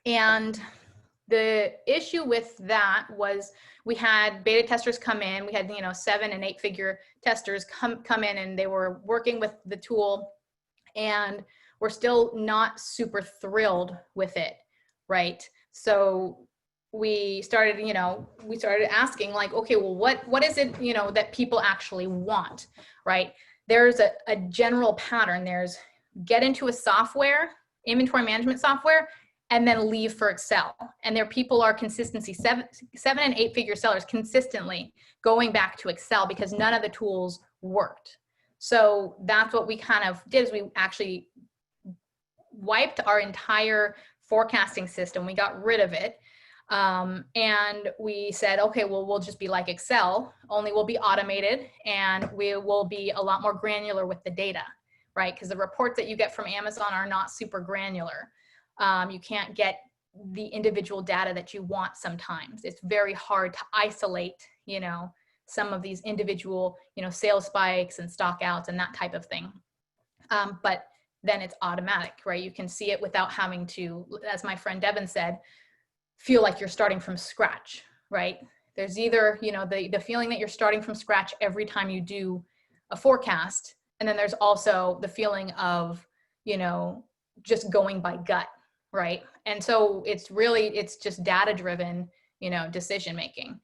and the issue with that was we had beta testers come in. We had, you know, 7- and 8-figure testers come in, and they were working with the tool, and we're still not super thrilled with it, right? So we started, you know, we started asking like, okay, well, what is it, you know, that people actually want, right? There's a general pattern. There's get into a software, inventory management software, and then leave for Excel. And there people are consistency, 7- and 8-figure sellers consistently going back to Excel because none of the tools worked. So that's what we kind of did, is we actually wiped our entire forecasting system. We got rid of it. And we said, okay, well, we'll just be like Excel, only we'll be automated, and we will be a lot more granular with the data, right? Because the reports that you get from Amazon are not super granular. You can't get the individual data that you want sometimes. It's very hard to isolate, you know, some of these individual, you know, sales spikes and stock outs and that type of thing. But then it's automatic, right? You can see it without having to, as my friend Devin said, feel like you're starting from scratch, right? There's either, you know, the feeling that you're starting from scratch every time you do a forecast. And then there's also the feeling of, you know, just going by gut, right? And so it's just data driven, you know, decision making.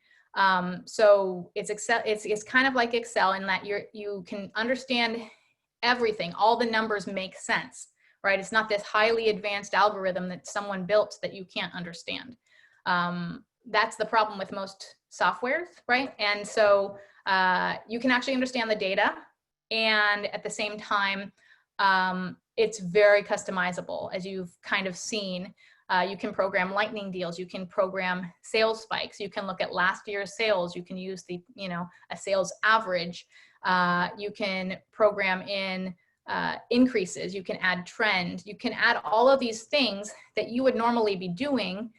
So it's Excel, it's kind of like Excel in that you can understand everything. All the numbers make sense, right? It's not this highly advanced algorithm that someone built that you can't understand. That's the problem with most softwares, right? And so you can actually understand the data, and at the same time, it's very customizable. As you've kind of seen, you can program lightning deals, you can program sales spikes, you can look at last year's sales, you can use the, you know, a sales average, you can program in increases, you can add trend, you can add all of these things that you would normally be doing.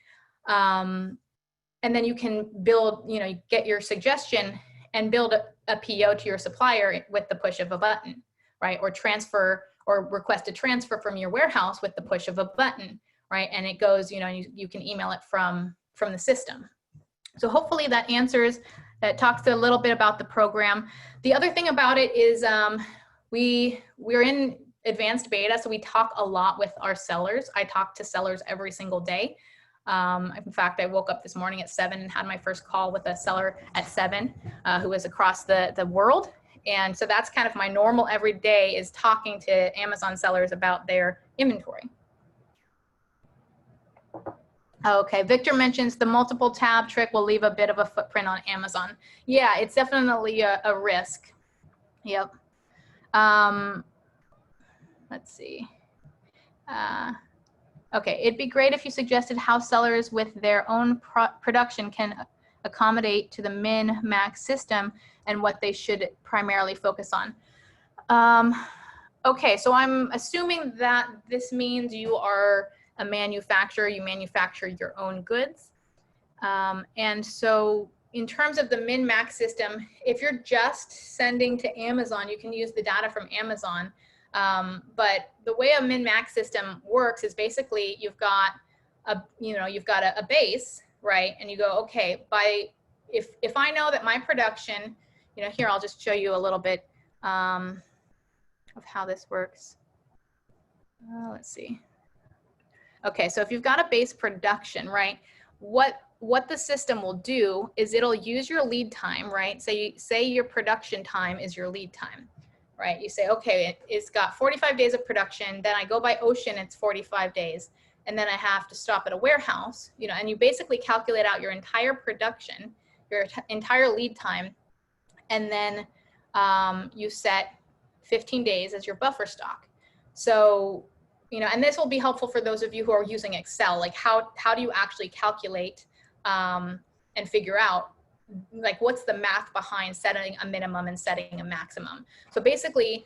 And then you can build, you know, get your suggestion and build a PO to your supplier with the push of a button, right? Or transfer or request a transfer from your warehouse with the push of a button, right? And it goes, you know, you can email it from the system. So hopefully that answers, that talks a little bit about the program. The other thing about it is we're in advanced beta, so we talk a lot with our sellers. I talk to sellers every single day. In fact, I woke up this morning at 7 and had my first call with a seller at 7 who is across the world. And so that's kind of my normal every day, is talking to Amazon sellers about their inventory. Okay, Victor mentions the multiple tab trick will leave a bit of a footprint on Amazon. Yeah, it's definitely a risk. Yep. Let's see. Okay, it'd be great if you suggested how sellers with their own production can accommodate to the min-max system and what they should primarily focus on. Okay, so I'm assuming that this means you are a manufacturer, you manufacture your own goods. And so in terms of the min-max system, if you're just sending to Amazon, you can use the data from Amazon. But the way a min-max system works is basically you've got a base, right? And you go, okay, if I know that my production, here I'll just show you a little bit of how this works. Let's see. Okay, so if you've got a base production, right, what the system will do is it'll use your lead time, right? Say your production time is your lead time, right? You say, okay, it's got 45 days of production, then I go by ocean, it's 45 days, and then I have to stop at a warehouse, and you basically calculate out your entire production, your entire lead time, and then you set 15 days as your buffer stock. So, and this will be helpful for those of you who are using Excel, like how do you actually calculate and figure out like what's the math behind setting a minimum and setting a maximum. So basically,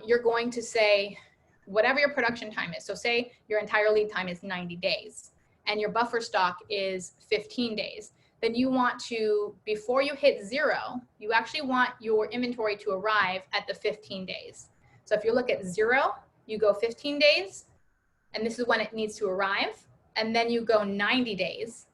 you're going to say whatever your production time is. So say your entire lead time is 90 days and your buffer stock is 15 days. Then you want to, before you hit 0, you actually want your inventory to arrive at the 15 days. So if you look at 0, you go 15 days, and this is when it needs to arrive. And then you go 90 days,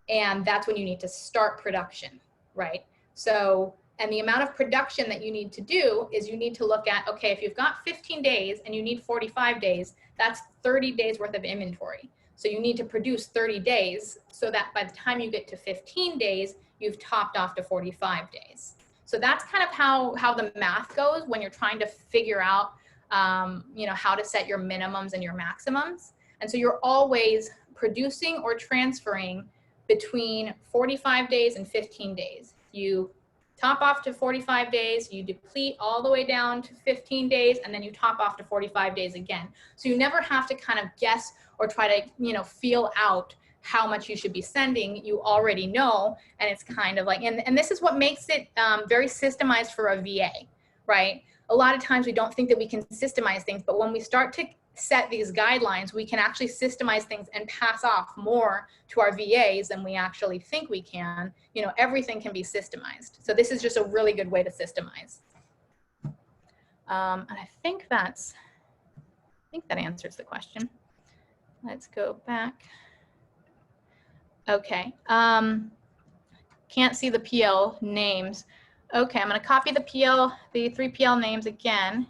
and that's when you need to start production, right? So, and the amount of production that you need to do is you need to look at, okay, if you've got 15 days and you need 45 days, that's 30 days worth of inventory. So you need to produce 30 days so that by the time you get to 15 days, you've topped off to 45 days. So that's kind of how the math goes when you're trying to figure out, how to set your minimums and your maximums. And so you're always producing or transferring between 45 days and 15 days. You top off to 45 days, you deplete all the way down to 15 days, and then you top off to 45 days again. So you never have to kind of guess or try to, feel out how much you should be sending. You already know, and it's kind of like, and this is what makes it very systemized for a VA, right? A lot of times we don't think that we can systemize things, but when we start to set these guidelines, we can actually systemize things and pass off more to our VAs than we actually think we can. Everything can be systemized. So this is just a really good way to systemize. And I think that answers the question. Let's go back. Okay. Can't see the PL names. Okay, I'm going to copy the 3 PL names again.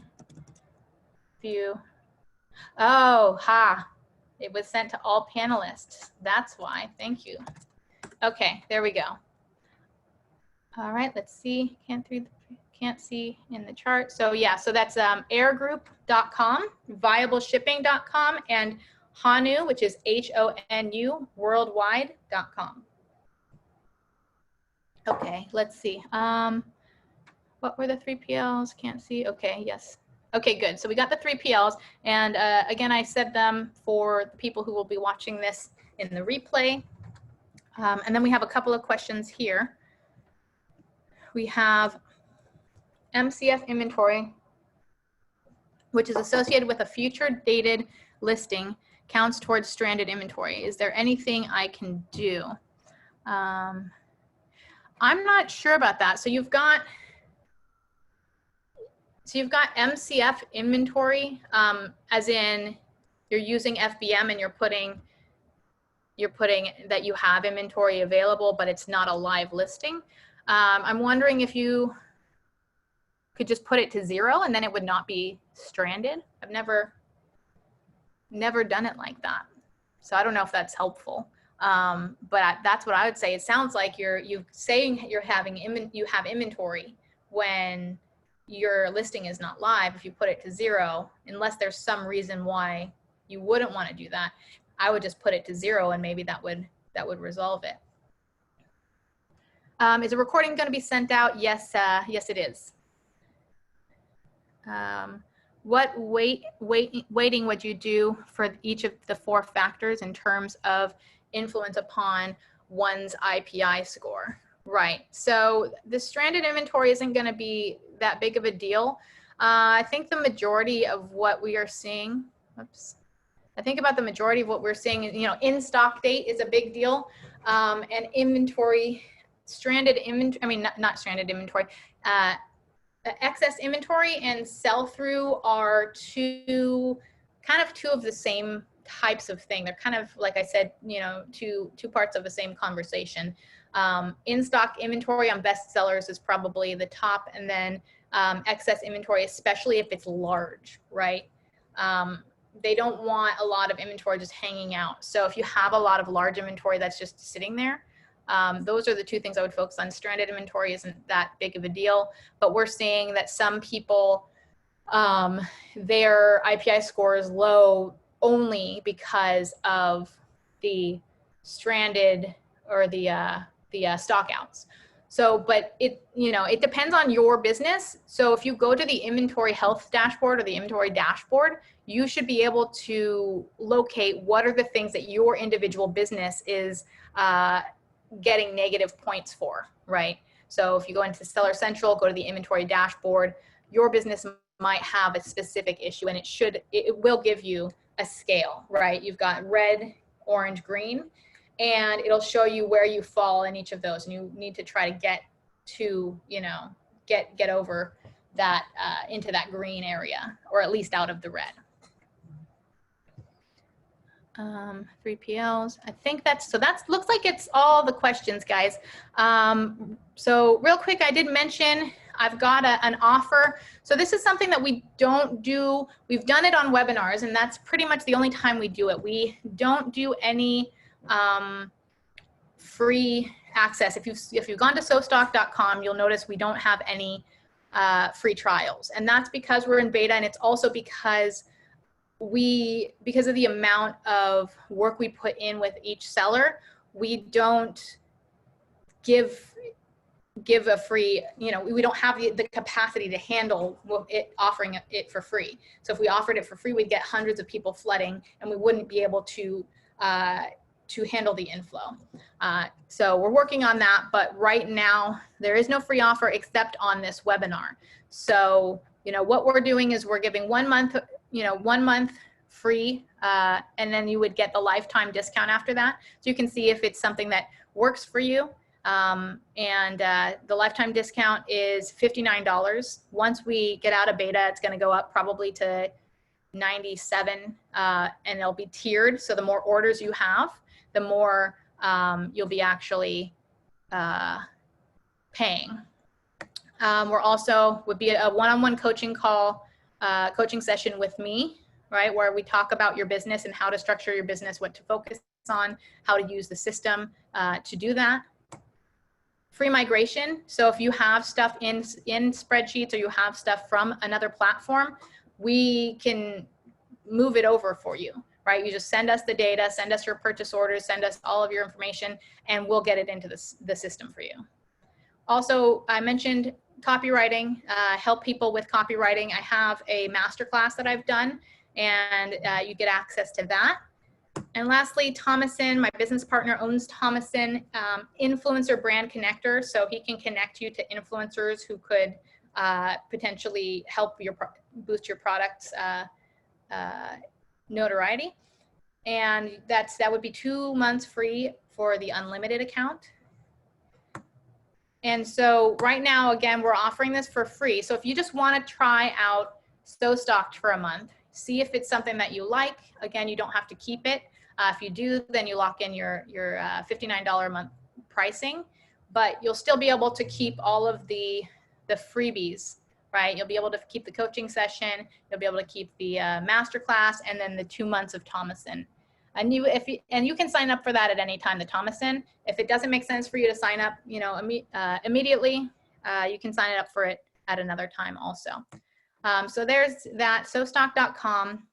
View. Oh, it was sent to all panelists. That's why. Thank you. Okay, there we go. All right, let's see. Can't see in the chart. So yeah, so that's airgroup.com, viableshipping.com, and Honu, which is HONU, worldwide.com. Okay, let's see. What were the 3 PLs? Can't see. Okay, yes. Okay, good. So we got the 3 PLs, and again, I said them for the people who will be watching this in the replay. And then we have a couple of questions here. We have MCF inventory, which is associated with a future dated listing, counts towards stranded inventory. Is there anything I can do? I'm not sure about that. So you've got MCF inventory, as in you're using FBM and you're putting that you have inventory available, but it's not a live listing. I'm wondering if you could just put it to 0 and then it would not be stranded. I've never done it like that. So I don't know if that's helpful. But that's what I would say. It sounds like you're saying you have inventory when your listing is not live. If you put it to 0, unless there's some reason why you wouldn't want to do that, I would just put it to 0 and maybe that would resolve it. Is a recording going to be sent out? Yes, yes it is. What weighting would you do for each of the 4 factors in terms of influence upon one's IPI score? Right. So the stranded inventory isn't going to be that big of a deal. I think the majority of what we are seeing, oops. I think about the majority of what we're seeing, you know, in stock date is a big deal. And inventory, stranded inventory, I mean, not stranded inventory, excess inventory and sell through are two of the same types of thing. They're kind of, like I said, you know, two parts of the same conversation. In stock inventory on best sellers is probably the top, and then excess inventory, especially if it's large, right? They don't want a lot of inventory just hanging out. So if you have a lot of large inventory that's just sitting there, those are the two things I would focus on. Stranded inventory isn't that big of a deal, but we're seeing that some people, their IPI score is low only because of the stranded or the stock outs. So, but it, you know, it depends on your business. So if you go to the inventory health dashboard or the inventory dashboard, you should be able to locate what are the things that your individual business is getting negative points for, right? So if you go into Seller Central, go to the inventory dashboard, your business might have a specific issue, and it will give you a scale, right? You've got red, orange, green, and it'll show you where you fall in each of those. And you need to try to get to, you know, get over that into that green area, or at least out of the red. 3PLs. I think that's looks like it's all the questions, guys. So real quick, I did mention I've got an offer. So this is something that we don't do. We've done it on webinars, and that's pretty much the only time we do it. We don't do any free access. If you've gone to SoStocked.com, you'll notice we don't have any free trials, and that's because we're in beta, and it's also because of the amount of work we put in with each seller, we don't give a free, you know, we don't have the capacity to handle offering it for free. So if we offered it for free, we'd get hundreds of people flooding, and we wouldn't be able to handle the inflow. So we're working on that, but right now there is no free offer except on this webinar. So, you know, what we're doing is we're giving 1 month, you know, 1 month free, and then you would get the lifetime discount after that. So you can see if it's something that works for you. The lifetime discount is $59. Once we get out of beta, it's going to go up probably to $97, and it'll be tiered. So the more orders you have, the more you'll be actually paying. We're also would be a one-on-one coaching call, coaching session with me, right, where we talk about your business and how to structure your business, what to focus on, how to use the system to do that. Free migration. So if you have stuff in spreadsheets, or you have stuff from another platform, we can move it over for you, right? You just send us the data, send us your purchase orders, send us all of your information, and we'll get it into the system for you. Also, I mentioned copywriting, help people with copywriting. I have a masterclass that I've done, and you get access to that. And lastly, Thomason, my business partner owns Thomason, influencer brand connector. So he can connect you to influencers who could potentially help boost your product's notoriety. And that would be 2 months free for the unlimited account. And so right now, again, we're offering this for free. So if you just want to try out SoStocked for a month, see if it's something that you like. Again, you don't have to keep it. If you do, then you lock in your $59 a month pricing, but you'll still be able to keep all of the freebies, right? You'll be able to keep the coaching session, you'll be able to keep the masterclass, and then the 2 months of Thomason. And you can sign up for that at any time, the Thomason. If it doesn't make sense for you to sign up, you know, immediately, you can sign up for it at another time also. So there's that, SoStocked.com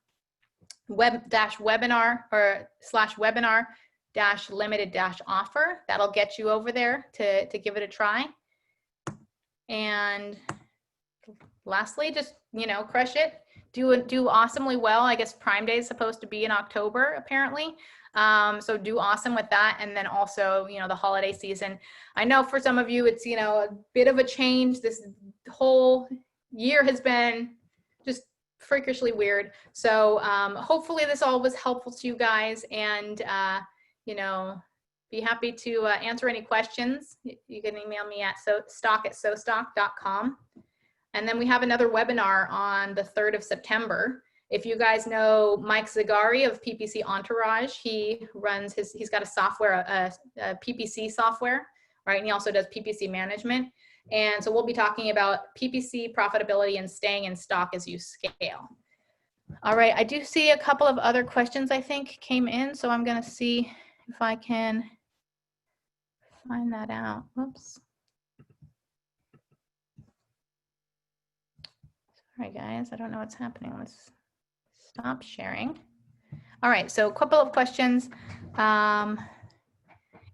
web-webinar or /webinar-limited-offer. That'll get you over there to give it a try. And lastly, just, you know, crush it. Do awesomely well. I guess Prime Day is supposed to be in October, apparently. So do awesome with that. And then also, you know, the holiday season. I know for some of you, it's, you know, a bit of a change. This whole year has been freakishly weird. So hopefully this all was helpful to you guys, and you know, be happy to answer any questions. You can email me at stock@sostocked.com. And then we have another webinar on the 3rd of September. If you guys know Mike Zagari of PPC Entourage, he runs he's got a software, a PPC software, right? And he also does PPC management. And so we'll be talking about PPC profitability and staying in stock as you scale. All right, I do see a couple of other questions I think came in, so I'm gonna see if I can find that out. Whoops. Sorry guys, I don't know what's happening. Let's stop sharing. All right, so a couple of questions.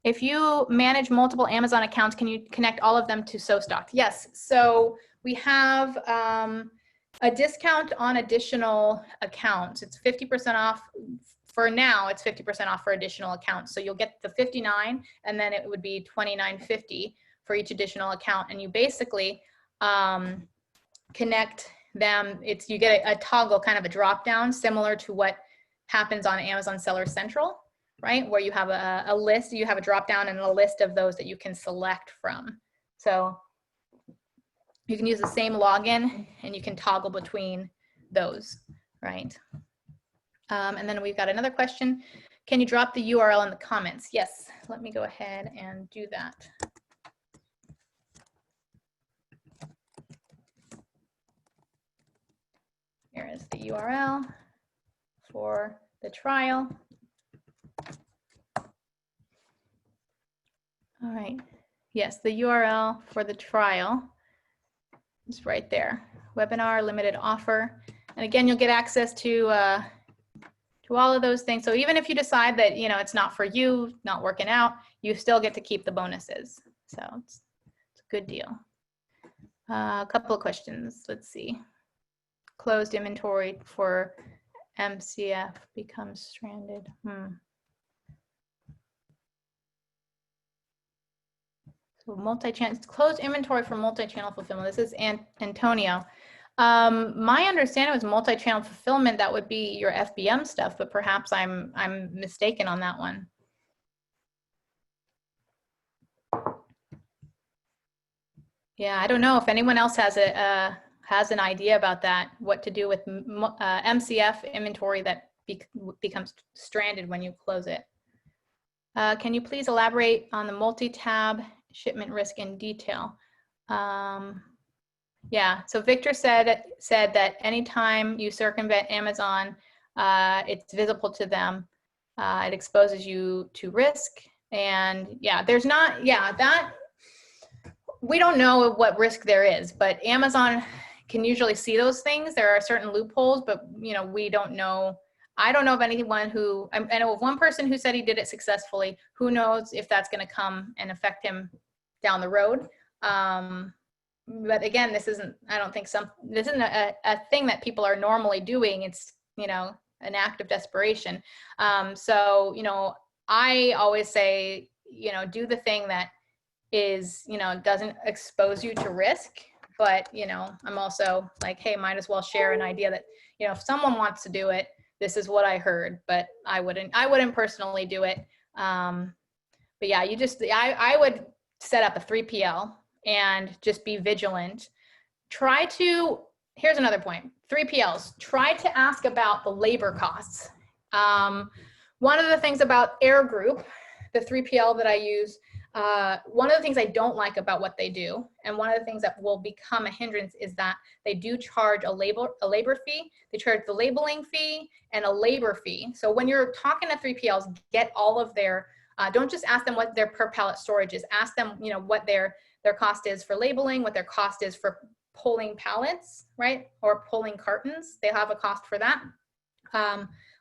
If you manage multiple Amazon accounts, can you connect all of them to SoStocked? Yes, so we have a discount on additional accounts. It's 50% off. For now, it's 50% off for additional accounts. So you'll get the 59, and then it would be $29.50 for each additional account. And you basically connect them. You get a toggle, kind of a drop down, similar to what happens on Amazon Seller Central, right? Where you have a list, you have a drop down and a list of those that you can select from. So you can use the same login and you can toggle between those, right? And then we've got another question. Can you drop the URL in the comments? Yes, let me go ahead and do that. Here is the URL for the trial. All right, yes, the URL for the trial is right there. Webinar, limited offer. And again, you'll get access to all of those things. So even if you decide that, you know, it's not for you, not working out, you still get to keep the bonuses. So it's a good deal. A couple of questions, let's see. Closed inventory for MCF becomes stranded. So multi-channel, closed inventory for multi-channel fulfillment. This is Antonio. My understanding was multi-channel fulfillment, that would be your FBM stuff, but perhaps I'm mistaken on that one. Yeah, I don't know if anyone else has an idea about that, what to do with MCF inventory that becomes stranded when you close it. Can you please elaborate on the multi-tab shipment risk in detail? Yeah, so Victor said that anytime you circumvent Amazon, it's visible to them. It exposes you to risk. And yeah, there's not, yeah, that, we don't know what risk there is, but Amazon can usually see those things. There are certain loopholes, but you know, we don't know. I don't know of anyone who, I know of one person who said he did it successfully. Who knows if that's going to come and affect him down the road. But again, this isn't, I don't think this isn't a thing that people are normally doing. It's, you know, an act of desperation. So, you know, I always say, you know, do the thing that is, you know, doesn't expose you to risk. But, you know, I'm also like, hey, might as well share an idea that, you know, if someone wants to do it, this is what I heard, but I wouldn't personally do it. But yeah, you just, I would set up a 3PL and just be vigilant. Here's another point, 3PLs, try to ask about the labor costs. One of the things about Air Group, the 3PL that I use, one of the things I don't like about what they do, and one of the things that will become a hindrance, is that they do charge a labor fee. They charge the labeling fee and a labor fee. So when you're talking to 3PLs, get all of their, don't just ask them what their per pallet storage is. Ask them, you know, what their cost is for labeling, what their cost is for pulling pallets, right? Or pulling cartons. They have a cost for that.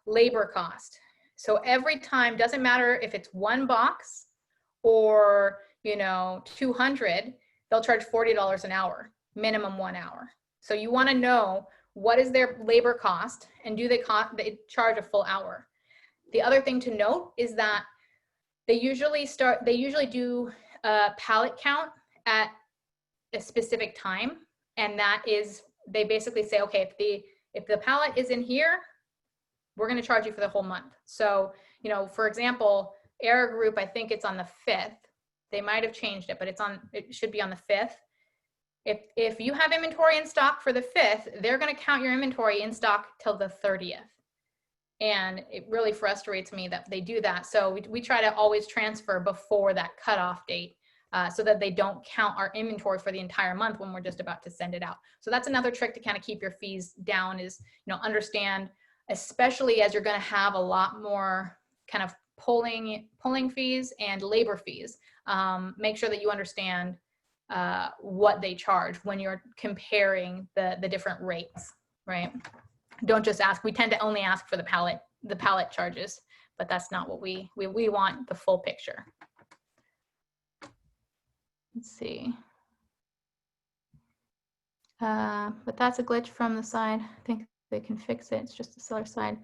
Labor cost. So every time, doesn't matter if it's one box or, you know, 200, they'll charge $40 an hour, minimum 1 hour. So you want to know what is their labor cost, and do they charge a full hour. The other thing to note is that they usually do a pallet count at a specific time, and that is, they basically say, okay, If the pallet is in here, we're going to charge you for the whole month. So, you know, for example, Air Group, I think it's on the 5th. They might have changed it, but it should be on the 5th. If you have inventory in stock for the 5th, they're going to count your inventory in stock till the 30th. And it really frustrates me that they do that. So we try to always transfer before that cutoff date so that they don't count our inventory for the entire month when we're just about to send it out. So that's another trick to kind of keep your fees down is, you know, understand, especially as you're going to have a lot more kind of pulling fees and labor fees. Make sure that you understand what they charge when you're comparing the different rates, right? Don't just ask. We tend to only ask for the pallet charges, but that's not what we want the full picture. Let's see. But that's a glitch from the side. I think they can fix it. It's just the seller side.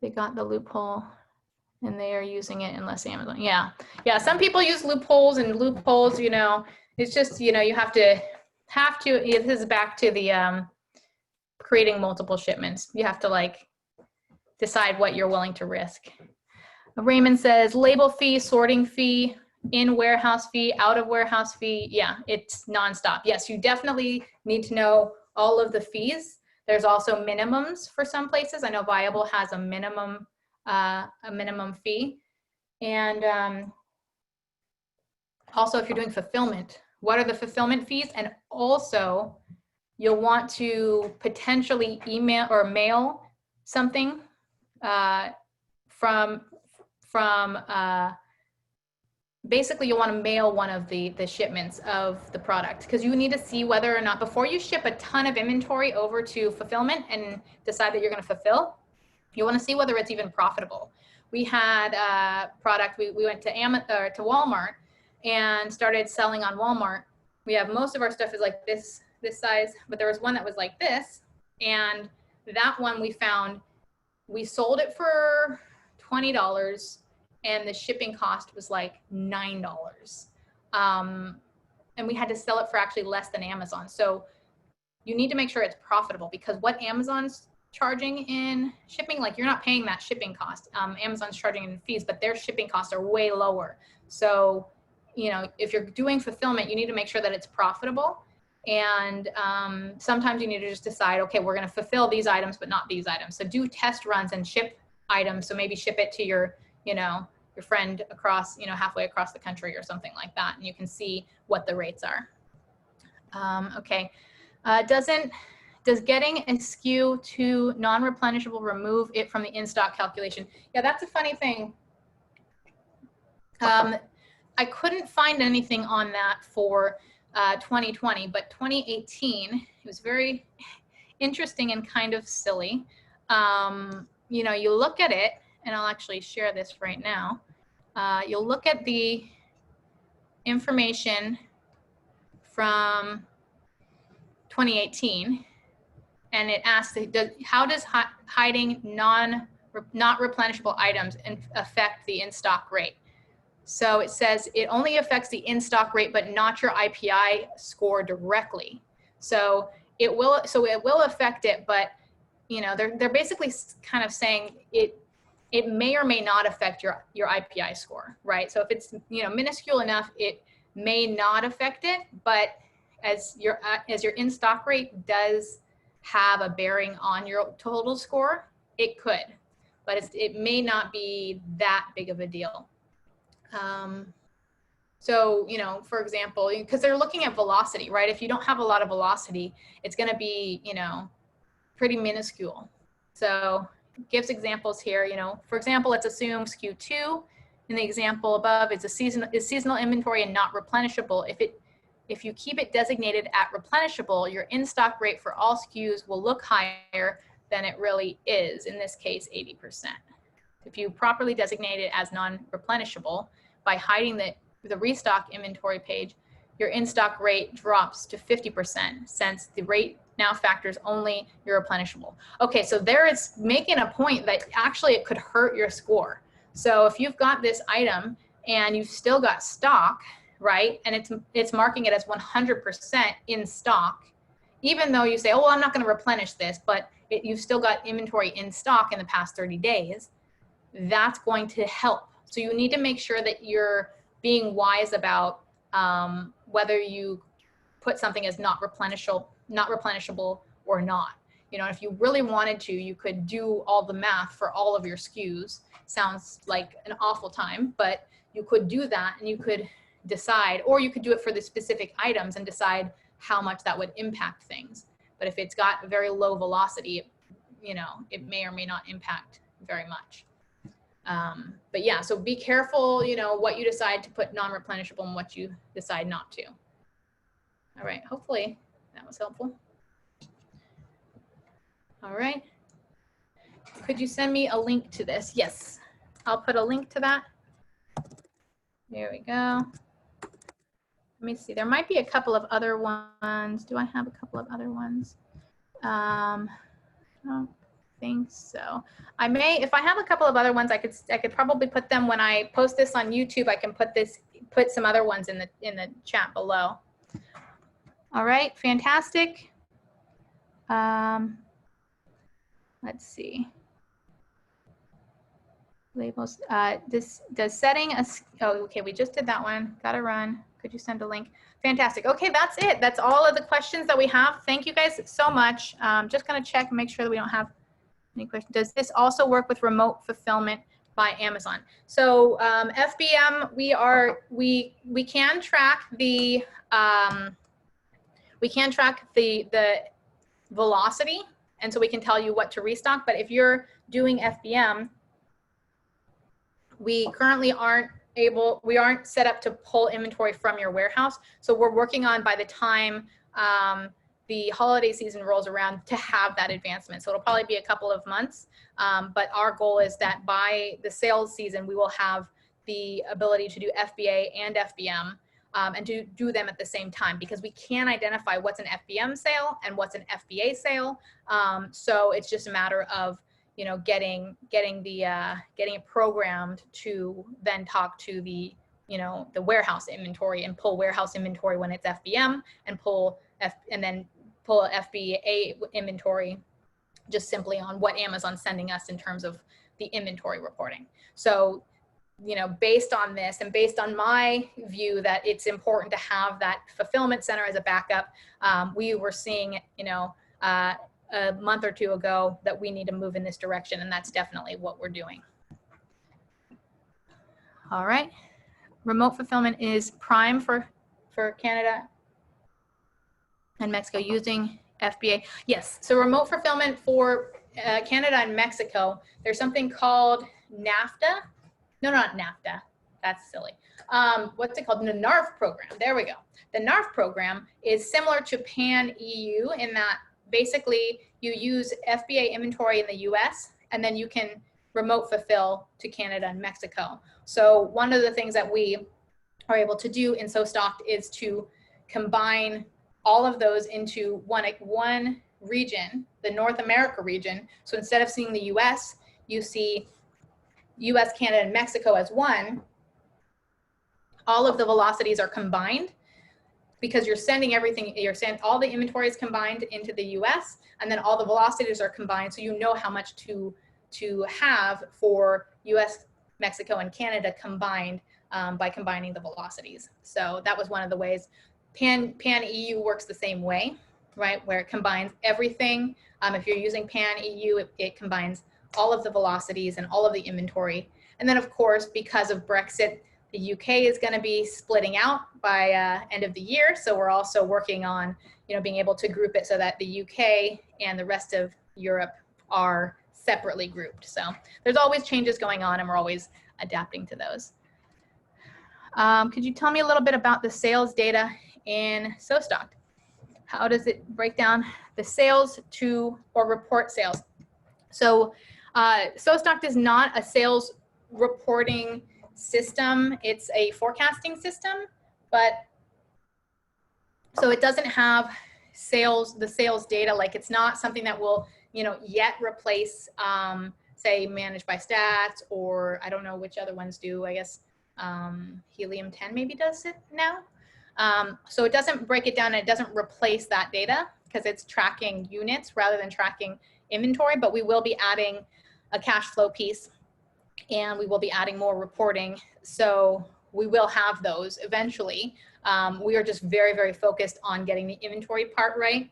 They got the loophole and they are using it unless Amazon. Yeah. Some people use loopholes, and loopholes, you know, it's just, you know, you have to, this is back to the creating multiple shipments. You have to like decide what you're willing to risk. Raymond says label fee, sorting fee, in warehouse fee, out of warehouse fee. Yeah, it's nonstop. Yes, you definitely need to know all of the fees. There's also minimums for some places. I know Viable has a minimum fee. And also if you're doing fulfillment, what are the fulfillment fees? And also you'll want to potentially email or mail something basically you'll want to mail one of the shipments of the product, because you need to see whether or not, before you ship a ton of inventory over to fulfillment and decide that you're going to fulfill, you want to see whether it's even profitable. We had a product, we went to Walmart and started selling on Walmart. We have, most of our stuff is like this size, but there was one that was like this, and that one we found, we sold it for $20 and the shipping cost was like $9. And we had to sell it for actually less than Amazon. So you need to make sure it's profitable, because what Amazon's charging in shipping, like you're not paying that shipping cost. Amazon's charging in fees, but their shipping costs are way lower. So, you know, if you're doing fulfillment, you need to make sure that it's profitable. And sometimes you need to just decide, okay, we're going to fulfill these items, but not these items. So do test runs and ship items. So maybe ship it to your, you know, your friend across, you know, halfway across the country or something like that. And you can see what the rates are. Okay. Does getting a SKU to non-replenishable remove it from the in-stock calculation? Yeah, that's a funny thing. I couldn't find anything on that for 2020, but 2018, it was very interesting and kind of silly. You know, you look at it, and I'll actually share this right now. You'll look at the information from 2018, and it asks, how does hiding not replenishable items affect the in-stock rate? So it says it only affects the in-stock rate, but not your IPI score directly. So it will affect it, but you know, they're basically kind of saying it may or may not affect your IPI score, right? So if it's, you know, minuscule enough, it may not affect it, but as your in-stock rate does have a bearing on your total score, it could, but it may not be that big of a deal. So, you know, for example, because they're looking at velocity, right? If you don't have a lot of velocity, it's going to be, you know, pretty minuscule. So it gives examples here, you know, for example, let's assume SKU 2 in the example above is seasonal inventory and not replenishable. If you keep it designated at replenishable, your in-stock rate for all SKUs will look higher than it really is, in this case, 80%. If you properly designate it as non-replenishable, by hiding the restock inventory page, your in-stock rate drops to 50%, since the rate now factors only your replenishable. Okay, so there it's making a point that actually it could hurt your score. So if you've got this item and you've still got stock, right, and it's marking it as 100% in stock, even though you say, oh, well, I'm not going to replenish this, but you've still got inventory in stock in the past 30 days, that's going to help. So you need to make sure that you're being wise about whether you put something as not replenishable or not. You know, if you really wanted to, you could do all the math for all of your SKUs. Sounds like an awful time, but you could do that and you could decide, or you could do it for the specific items and decide how much that would impact things. But if it's got a very low velocity, you know, it may or may not impact very much. But yeah, so be careful, you know, what you decide to put non-replenishable and what you decide not to. All right, hopefully that was helpful. All right. Could you send me a link to this? Yes, I'll put a link to that. There we go. Let me see, there might be a couple of other ones. Do I have a couple of other ones? I don't think so. I may, if I have a couple of other ones, I could probably put them when I post this on YouTube. I can put some other ones in the chat below. All right, fantastic. Let's see. Labels. Does setting a, oh, okay, we just did that one. Gotta run. Could you send a link? Fantastic. Okay, that's it. That's all of the questions that we have. Thank you guys so much. Just gonna check and make sure that we don't have any questions. Does this also work with remote fulfillment by Amazon? So FBM, we can track the velocity, and so we can tell you what to restock. But if you're doing FBM, we currently aren't set up to pull inventory from your warehouse. So we're working on, by the time the holiday season rolls around, to have that advancement. So it'll probably be a couple of months, but our goal is that by the sales season, we will have the ability to do FBA and FBM and do them at the same time, because we can identify what's an FBM sale and what's an FBA sale. So it's just a matter of, you know, getting it programmed to then talk to the, you know, the warehouse inventory and pull warehouse inventory when it's FBM, and then pull FBA inventory just simply on what Amazon's sending us in terms of the inventory reporting. So, you know, based on this and based on my view that it's important to have that fulfillment center as a backup, we were seeing, you know, a month or two ago that we need to move in this direction, and that's definitely what we're doing. All right, remote fulfillment is prime for Canada and Mexico using FBA. Yes, so remote fulfillment for Canada and Mexico, there's something called NAFTA. No, not NAFTA, that's silly. What's it called? The NARF program, there we go. The NARF program is similar to Pan EU in that basically you use FBA inventory in the US, and then you can remote fulfill to Canada and Mexico. So one of the things that we are able to do in SoStocked is to combine all of those into one region, the North America region. So instead of seeing the US, you see US, Canada, and Mexico as one. All of the velocities are combined, because you're sending everything, all the inventory is combined into the US, and then all the velocities are combined, so you know how much to have for US, Mexico, and Canada combined by combining the velocities. So that was one of the ways. Pan EU works the same way, right, where it combines everything. If you're using Pan EU, it combines all of the velocities and all of the inventory. And then, of course, because of Brexit, the UK is going to be splitting out by end of the year. So we're also working on, you know, being able to group it so that the UK and the rest of Europe are separately grouped. So there's always changes going on, and we're always adapting to those. Could you tell me a little bit about the sales data in SoStocked? How does it break down the sales to or report sales? So SoStocked is not a sales reporting system, it's a forecasting system, but so it doesn't have the sales data. Like, it's not something that will, you know, yet replace say Managed by Stats, or I don't know which other ones do. I guess Helium 10 maybe does it now. So it doesn't break it down, and it doesn't replace that data, because it's tracking units rather than tracking inventory, but we will be adding a cash flow piece, and we will be adding more reporting. So we will have those eventually. We are just very, very focused on getting the inventory part right,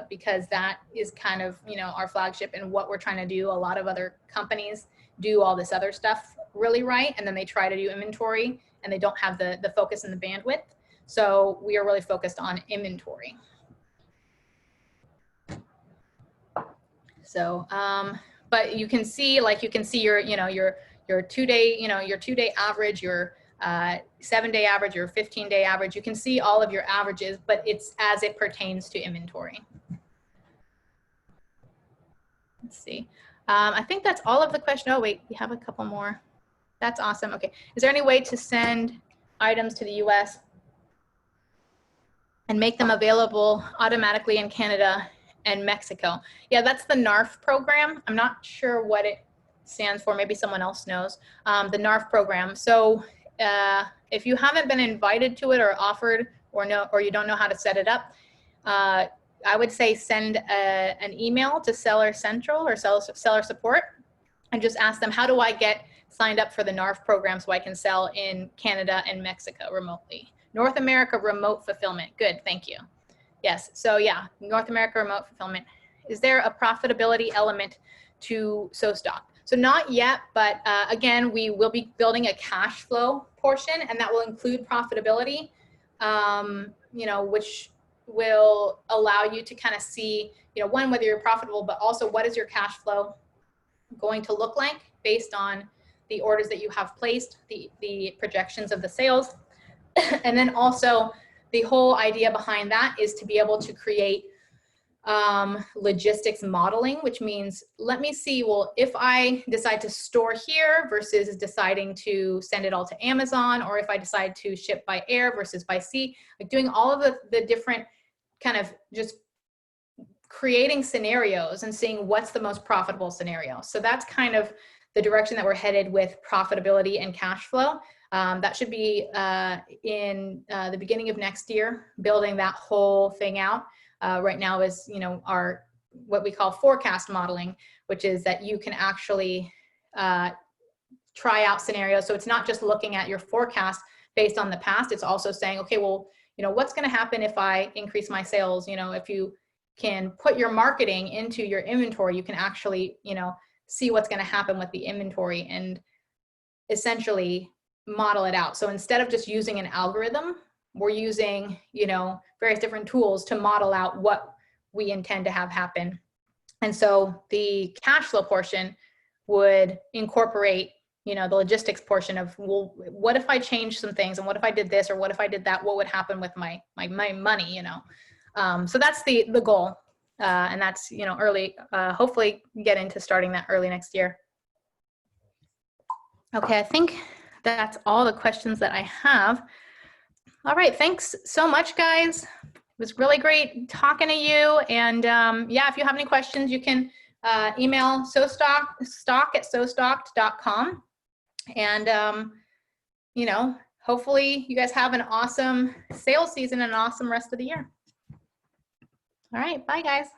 because that is kind of, you know, our flagship and what we're trying to do. A lot of other companies do all this other stuff really right, and then they try to do inventory and they don't have the focus and the bandwidth. So we are really focused on inventory. So, but you can see, like, you can see your, you know, your 2-day, you know, your 2-day average, your 7-day average, your 15-day average. You can see all of your averages, but it's as it pertains to inventory. Let's see. I think that's all of the questions. Oh, wait, we have a couple more. That's awesome. Okay. Is there any way to send items to the US and make them available automatically in Canada and Mexico? Yeah, that's the NARF program. I'm not sure what it stands for. Maybe someone else knows. The NARF program. So if you haven't been invited to it or offered, or you don't know how to set it up, I would say send an email to Seller Central or Seller Support and just ask them, how do I get signed up for the NARF program so I can sell in Canada and Mexico remotely? North America remote fulfillment. Good, thank you. Yes, so yeah, North America remote fulfillment. Is there a profitability element to SoStocked? So not yet, but again, we will be building a cash flow portion, and that will include profitability, you know, which will allow you to kind of see, you know, one, whether you're profitable, but also what is your cash flow going to look like based on the orders that you have placed, the projections of the sales. And then also the whole idea behind that is to be able to create logistics modeling, which means, let me see, well, if I decide to store here versus deciding to send it all to Amazon, or if I decide to ship by air versus by sea, like doing all of the different kind of just creating scenarios and seeing what's the most profitable scenario. So that's kind of the direction that we're headed with profitability and cash flow. That should be in the beginning of next year, building that whole thing out. Right now is, you know, our what we call forecast modeling, which is that you can actually try out scenarios. So it's not just looking at your forecast based on the past. It's also saying, okay, well, you know, what's going to happen if I increase my sales? You know, if you can put your marketing into your inventory, you can actually, you know, see what's going to happen with the inventory and essentially model it out. So instead of just using an algorithm, we're using, you know, various different tools to model out what we intend to have happen. And so the cash flow portion would incorporate, you know, the logistics portion of, well, what if I change some things, and what if I did this, or what if I did that? What would happen with my money, you know? So that's the goal. And that's, you know, early, hopefully get into starting that early next year. Okay, I think that's all the questions that I have. All right, thanks so much, guys. It was really great talking to you. And yeah, if you have any questions, you can email stock@sostocked.com. And you know, hopefully you guys have an awesome sales season and an awesome rest of the year. All right, bye, guys.